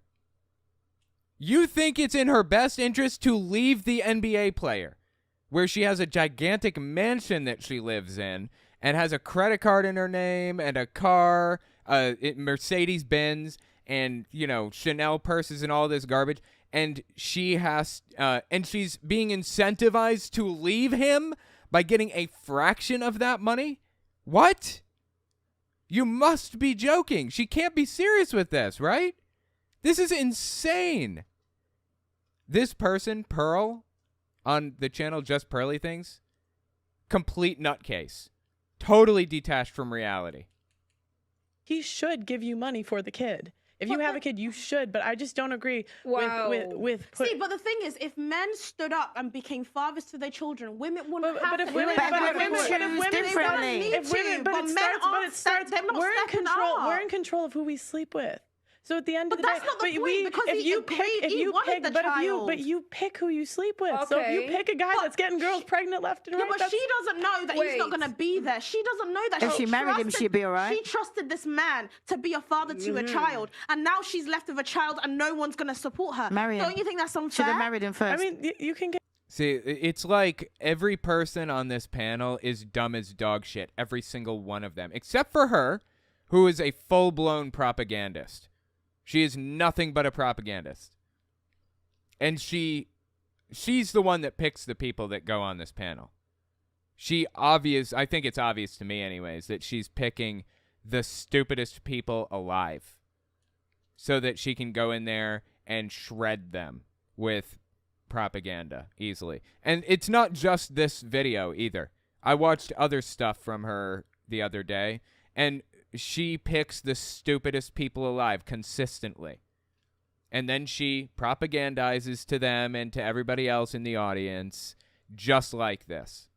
You think it's in her best interest to leave the NBA player, where she has a gigantic mansion that she lives in and has a credit card in her name and a car, Mercedes-Benz, and, Chanel purses and all this garbage, and she has, and she's being incentivized to leave him by getting a fraction of that money? What? You must be joking. She can't be serious with this, right? This is insane. This person, Pearl, on the channel Just Pearly Things, complete nutcase. Totally detached from reality. He should give you money for the kid. If you have a kid, you should, but I just don't agree with See, but the thing is, if men stood up and became fathers to their children, women wouldn't have if to. women, we're in control of who we sleep with. So at the end of the day, that's not the point, because you pick who you sleep with. Okay. So if you pick a guy that's getting girls pregnant left and right, but she doesn't know that he's not going to be there. She doesn't know that. If she married him, she'd be all right. She trusted this man to be a father to a child, and now she's left with a child, and no one's going to support her. Marry him. Don't you think that's unfair? Should have married him first. I mean, you can get. See, it's like every person on this panel is dumb as dog shit. Every single one of them, except for her, who is a full-blown propagandist. She is nothing but a propagandist. And she's the one that picks the people that go on this panel. I think it's obvious to me anyways, that she's picking the stupidest people alive so that she can go in there and shred them with propaganda easily. And it's not just this video either. I watched other stuff from her the other day, and she picks the stupidest people alive consistently. And then she propagandizes to them and to everybody else in the audience just like this.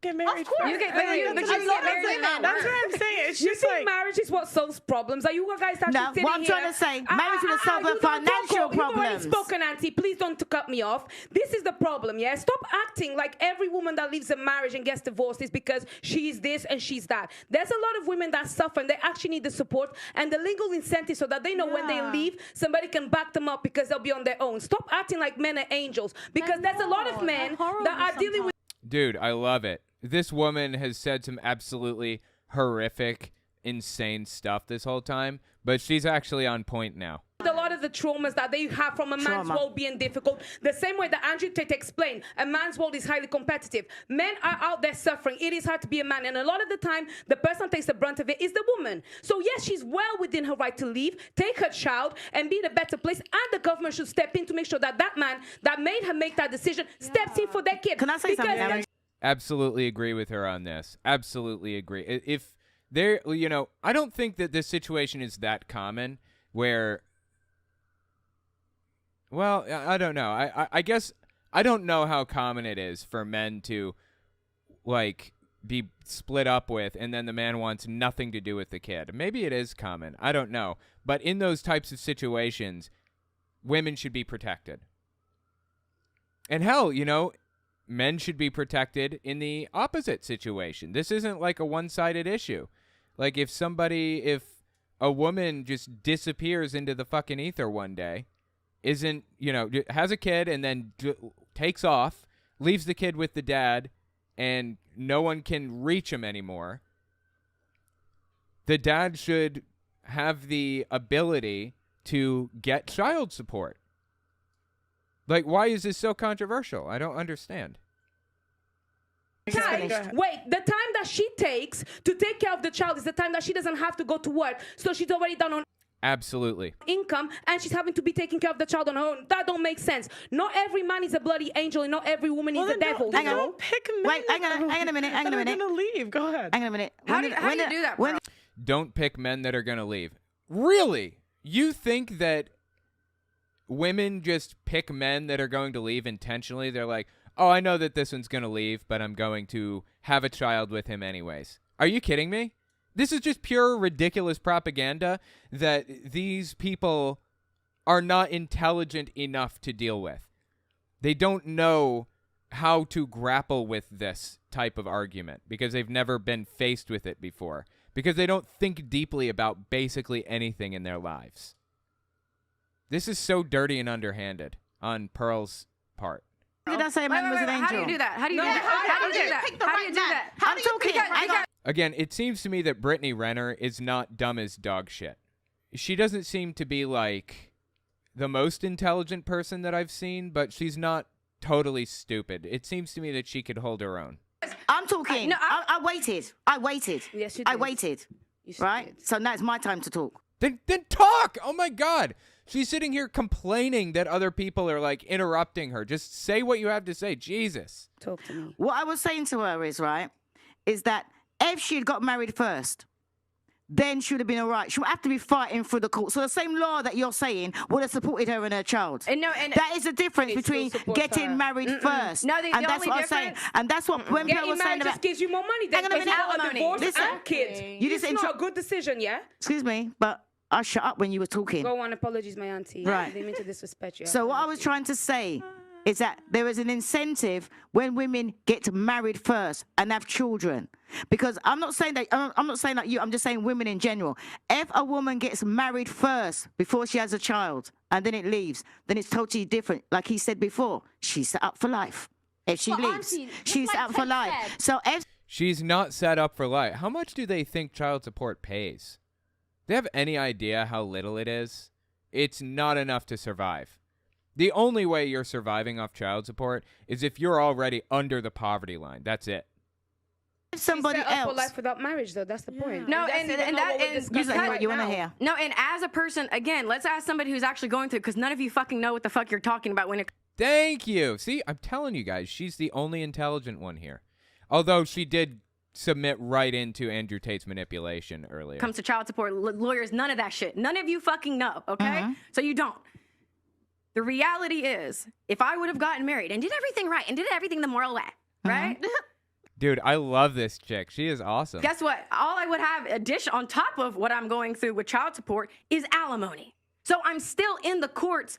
Get married. Of course. You get married in That's what I'm saying. It's You just think like marriage is what solves problems? Are you guys actually No, sitting what I'm here? trying to say, marriage will solve her you don't financial talk- You've already problems. spoken, Auntie. Please don't cut me off. This is the problem, yeah? Stop acting like every woman that leaves a marriage and gets divorced is because she's this and she's that. There's a lot of women that suffer and they actually need the support and the legal incentive so that they know when they leave, somebody can back them up because they'll be on their own. Stop acting like men are angels because there's a lot of men that are dealing with. Dude, I love it. This woman has said some absolutely horrific, insane stuff this whole time, but she's actually on point now. A lot of the traumas that they have from a man's world being difficult, the same way that Andrew Tate explained, a man's world is highly competitive. Men are out there suffering. It is hard to be a man, and a lot of the time, the person that takes the brunt of it is the woman. So yes, she's well within her right to leave, take her child, and be in a better place, and the government should step in to make sure that that man that made her make that decision steps in for their kid. Can I say something? Absolutely agree with her on this. Absolutely agree. If there, I don't think that this situation is that common where, well, I don't know. I guess I don't know how common it is for men to, be split up with and then the man wants nothing to do with the kid. Maybe it is common. I don't know. But in those types of situations, women should be protected. And hell, men should be protected in the opposite situation. This isn't like a one-sided issue. Like if a woman just disappears into the fucking ether one day, has a kid and then takes off, leaves the kid with the dad, and no one can reach him anymore, the dad should have the ability to get child support. Like, why is this so controversial? I don't understand. Wait, the time that she takes to take care of the child is the time that she doesn't have to go to work. So she's already done on Absolutely. income, and she's having to be taking care of the child on her own. That don't make sense. Not every man is a bloody angel, and not every woman is a devil. Hang on. Pick men. Wait, hang on a minute. I'm gonna leave. Go ahead. Hang on a minute. How do you do that, bro? Don't pick men that are going to leave. Really? You think that women just pick men that are going to leave intentionally? They're like, oh, I know that this one's going to leave, but I'm going to have a child with him anyways. Are you kidding me? This is just pure ridiculous propaganda that these people are not intelligent enough to deal with. They don't know how to grapple with this type of argument because they've never been faced with it before, because they don't think deeply about basically anything in their lives. This is so dirty and underhanded on Pearl's part. Did I say a man was an angel? How do you do that? How do you do that? How do you do that? How do you do that? I'm talking. Again, it seems to me that Brittany Renner is not dumb as dog shit. She doesn't seem to be like the most intelligent person that I've seen, but she's not totally stupid. It seems to me that she could hold her own. I'm talking. I waited. Yes, you I did. waited. Right? So now it's my time to talk. Then talk! Oh my God! She's sitting here complaining that other people are like interrupting her. Just say what you have to say. Jesus. Talk to me. What I was saying to her is that if she had got married first, then she would have been all right. She would have to be fighting for the court. So the same law that you're saying would have supported her and her child. And that is the difference between getting married first. No, the and that's only what I'm saying. difference- And that's what when people Getting were saying married about. just gives you more money. Then Hang on a minute. a divorce Listen. and kids. You just It's not a good decision, yeah? Excuse me, but I shut up when you were talking. Go on, apologies, my auntie. Right. I didn't mean to disrespect you. So what I was trying to say is that there is an incentive when women get married first and have children. Because I'm not saying that you, I'm just saying women in general. If a woman gets married first before she has a child and then it leaves, then it's totally different. Like he said before, she's set up for life. If she leaves, auntie, just she's like set up for Tate life. said. So if She's not set up for life. How much do they think child support pays? They have any idea how little it is? It's not enough to survive. The only way you're surviving off child support is if you're already under the poverty line. That's it. somebody set up else. for life without marriage, though. That's the point. No, That's and even that what we're is discussing Usually what right you want to now. hear. No, and as a person, again, let's ask somebody who's actually going through it, because none of you fucking know what the fuck you're talking about when it Thank you. See, I'm telling you guys, she's the only intelligent one here. Although she did submit right into Andrew Tate's manipulation earlier. comes to child support, lawyers, none of that shit. None of you fucking know, okay? So you don't. The reality is, if I would have gotten married and did everything right and did everything the moral way, right? Dude, I love this chick. She is awesome. Guess what? All I would have addition on top of what I'm going through with child support is alimony. So I'm still in the courts.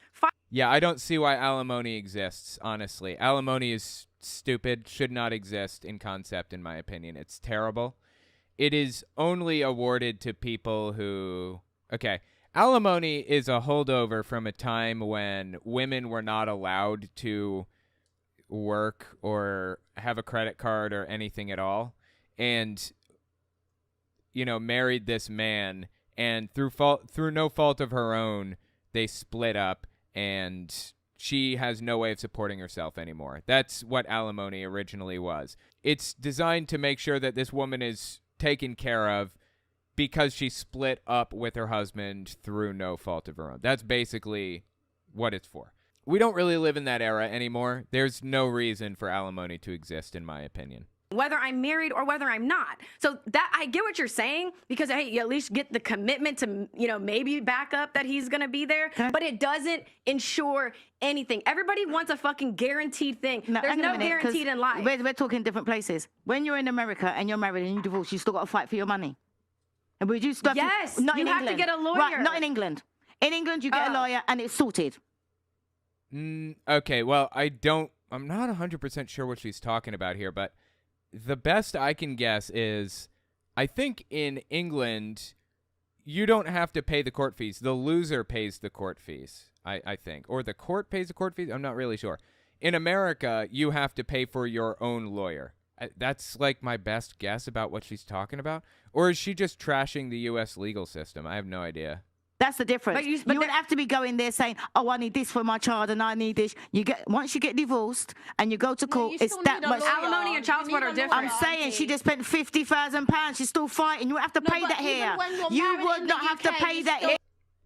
Yeah, I don't see why alimony exists, honestly. Alimony is stupid, should not exist in concept, in my opinion. It's terrible. It is only awarded to people who... Okay, alimony is a holdover from a time when women were not allowed to work or have a credit card or anything at all. And, you know, married this man, and through no fault of her own, they split up, and she has no way of supporting herself anymore. That's what alimony originally was. It's designed to make sure that this woman is taken care of because she split up with her husband through no fault of her own. That's basically what it's for. We don't really live in that era anymore. There's no reason for alimony to exist, in my opinion. Whether I'm married or whether I'm not. So that I get what you're saying, because hey, you at least get the commitment to, you know, maybe back up that he's gonna be there, but it doesn't ensure anything. Everybody wants a fucking guaranteed thing. There's hang on a no minute, 'cause guaranteed in life. We're talking different places. When you're in America and you're married and you divorce, you still got to fight for your money. And we do stuff. Yes, not you in have to England. get a lawyer. Right, not in England. In England, you get a lawyer and it's sorted. Okay, well, I'm not 100% sure what she's talking about here, but the best I can guess is, I think in England, you don't have to pay the court fees. The loser pays the court fees, I think. Or the court pays the court fees? I'm not really sure. In America, you have to pay for your own lawyer. That's like my best guess about what she's talking about. Or is she just trashing the U.S. legal system? I have no idea. That's the difference. But you You wouldn't have to be going there saying, "Oh, I need this for my child, and I need this." Once you get divorced and you go to court, it's that much. Alimony and child support are different. I'm saying she just spent £50,000. She's still fighting. You wouldn't have to pay that here. You would not have to pay that here.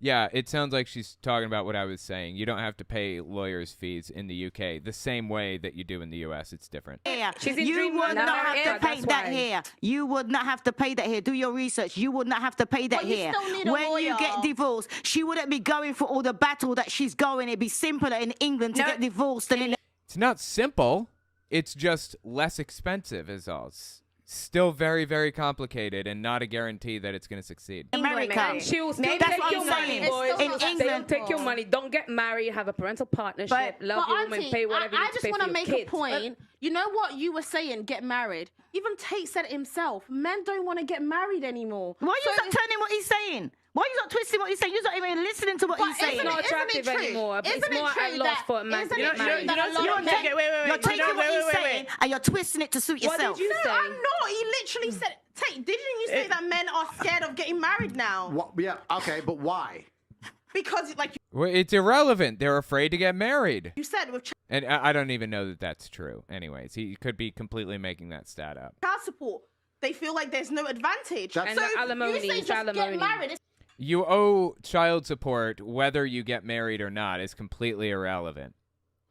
Yeah, it sounds like she's talking about what I was saying. You don't have to pay lawyers' fees in the UK the same way that you do in the US. It's different. She's in You would Dreamland. not That's have to pay that's that why. here. You would not have to pay that here. Do your research. You would not have to pay that But you here. still need a When you lawyer. get divorced, she wouldn't be going for all the battle that she's going. It'd be simpler in England to get divorced than in. It's not simple. It's just less expensive is all. It's still very, very complicated and not a guarantee that it's going to succeed. America. And she will still That's take what your I'm money, saying. boys. In They'll England, take your money. Don't get married. Have a parental partnership. Love But your woman. auntie, Pay whatever you I need to just pay want for to your make kids. a point. You know what you were saying? Get married. Even Tate said it himself. Men don't want to get married anymore. Why are you not turning what he's saying? Why are you not twisting what he's saying? You're not even listening to what he's saying. It's not attractive anymore. It's more at loss for a man to get married. You're taking what he's saying and you're twisting it to suit What yourself. did you No, say? I'm not. He literally said, Tate, didn't you say that men are scared of getting married now? What, yeah, okay, but why? Because, like Well, it's irrelevant. They're afraid to get married. you said, with And I don't even know that that's true. Anyways, he could be completely making that stat up. child support, they feel like there's no advantage. And the alimony, you say it's just alimony. get married. It's You owe child support whether you get married or not is completely irrelevant.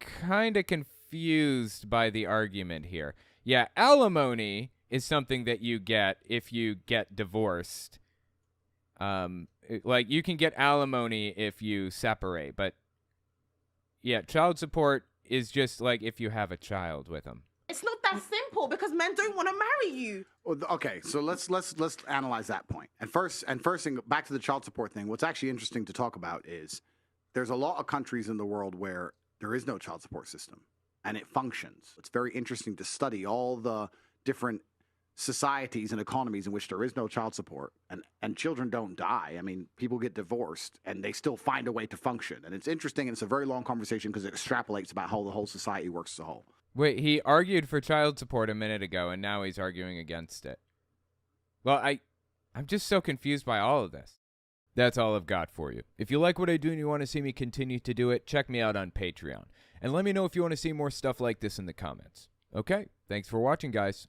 Kind of confused by the argument here. Yeah, alimony is something that you get if you get divorced. Like you can get alimony if you separate, but yeah, child support is just like if you have a child with them. It's not that simple because men don't want to marry you. Well, okay, so let's analyze that point. And first thing, back to the child support thing. What's actually interesting to talk about is there's a lot of countries in the world where there is no child support system, and it functions. It's very interesting to study all the different societies and economies in which there is no child support, and children don't die. I mean, people get divorced, and they still find a way to function. And it's interesting, and it's a very long conversation because it extrapolates about how the whole society works as a whole. Wait, he argued for child support a minute ago, and now he's arguing against it. Well, I'm just so confused by all of this. That's all I've got for you. If you like what I do and you want to see me continue to do it, check me out on Patreon. And let me know if you want to see more stuff like this in the comments. Okay, thanks for watching, guys.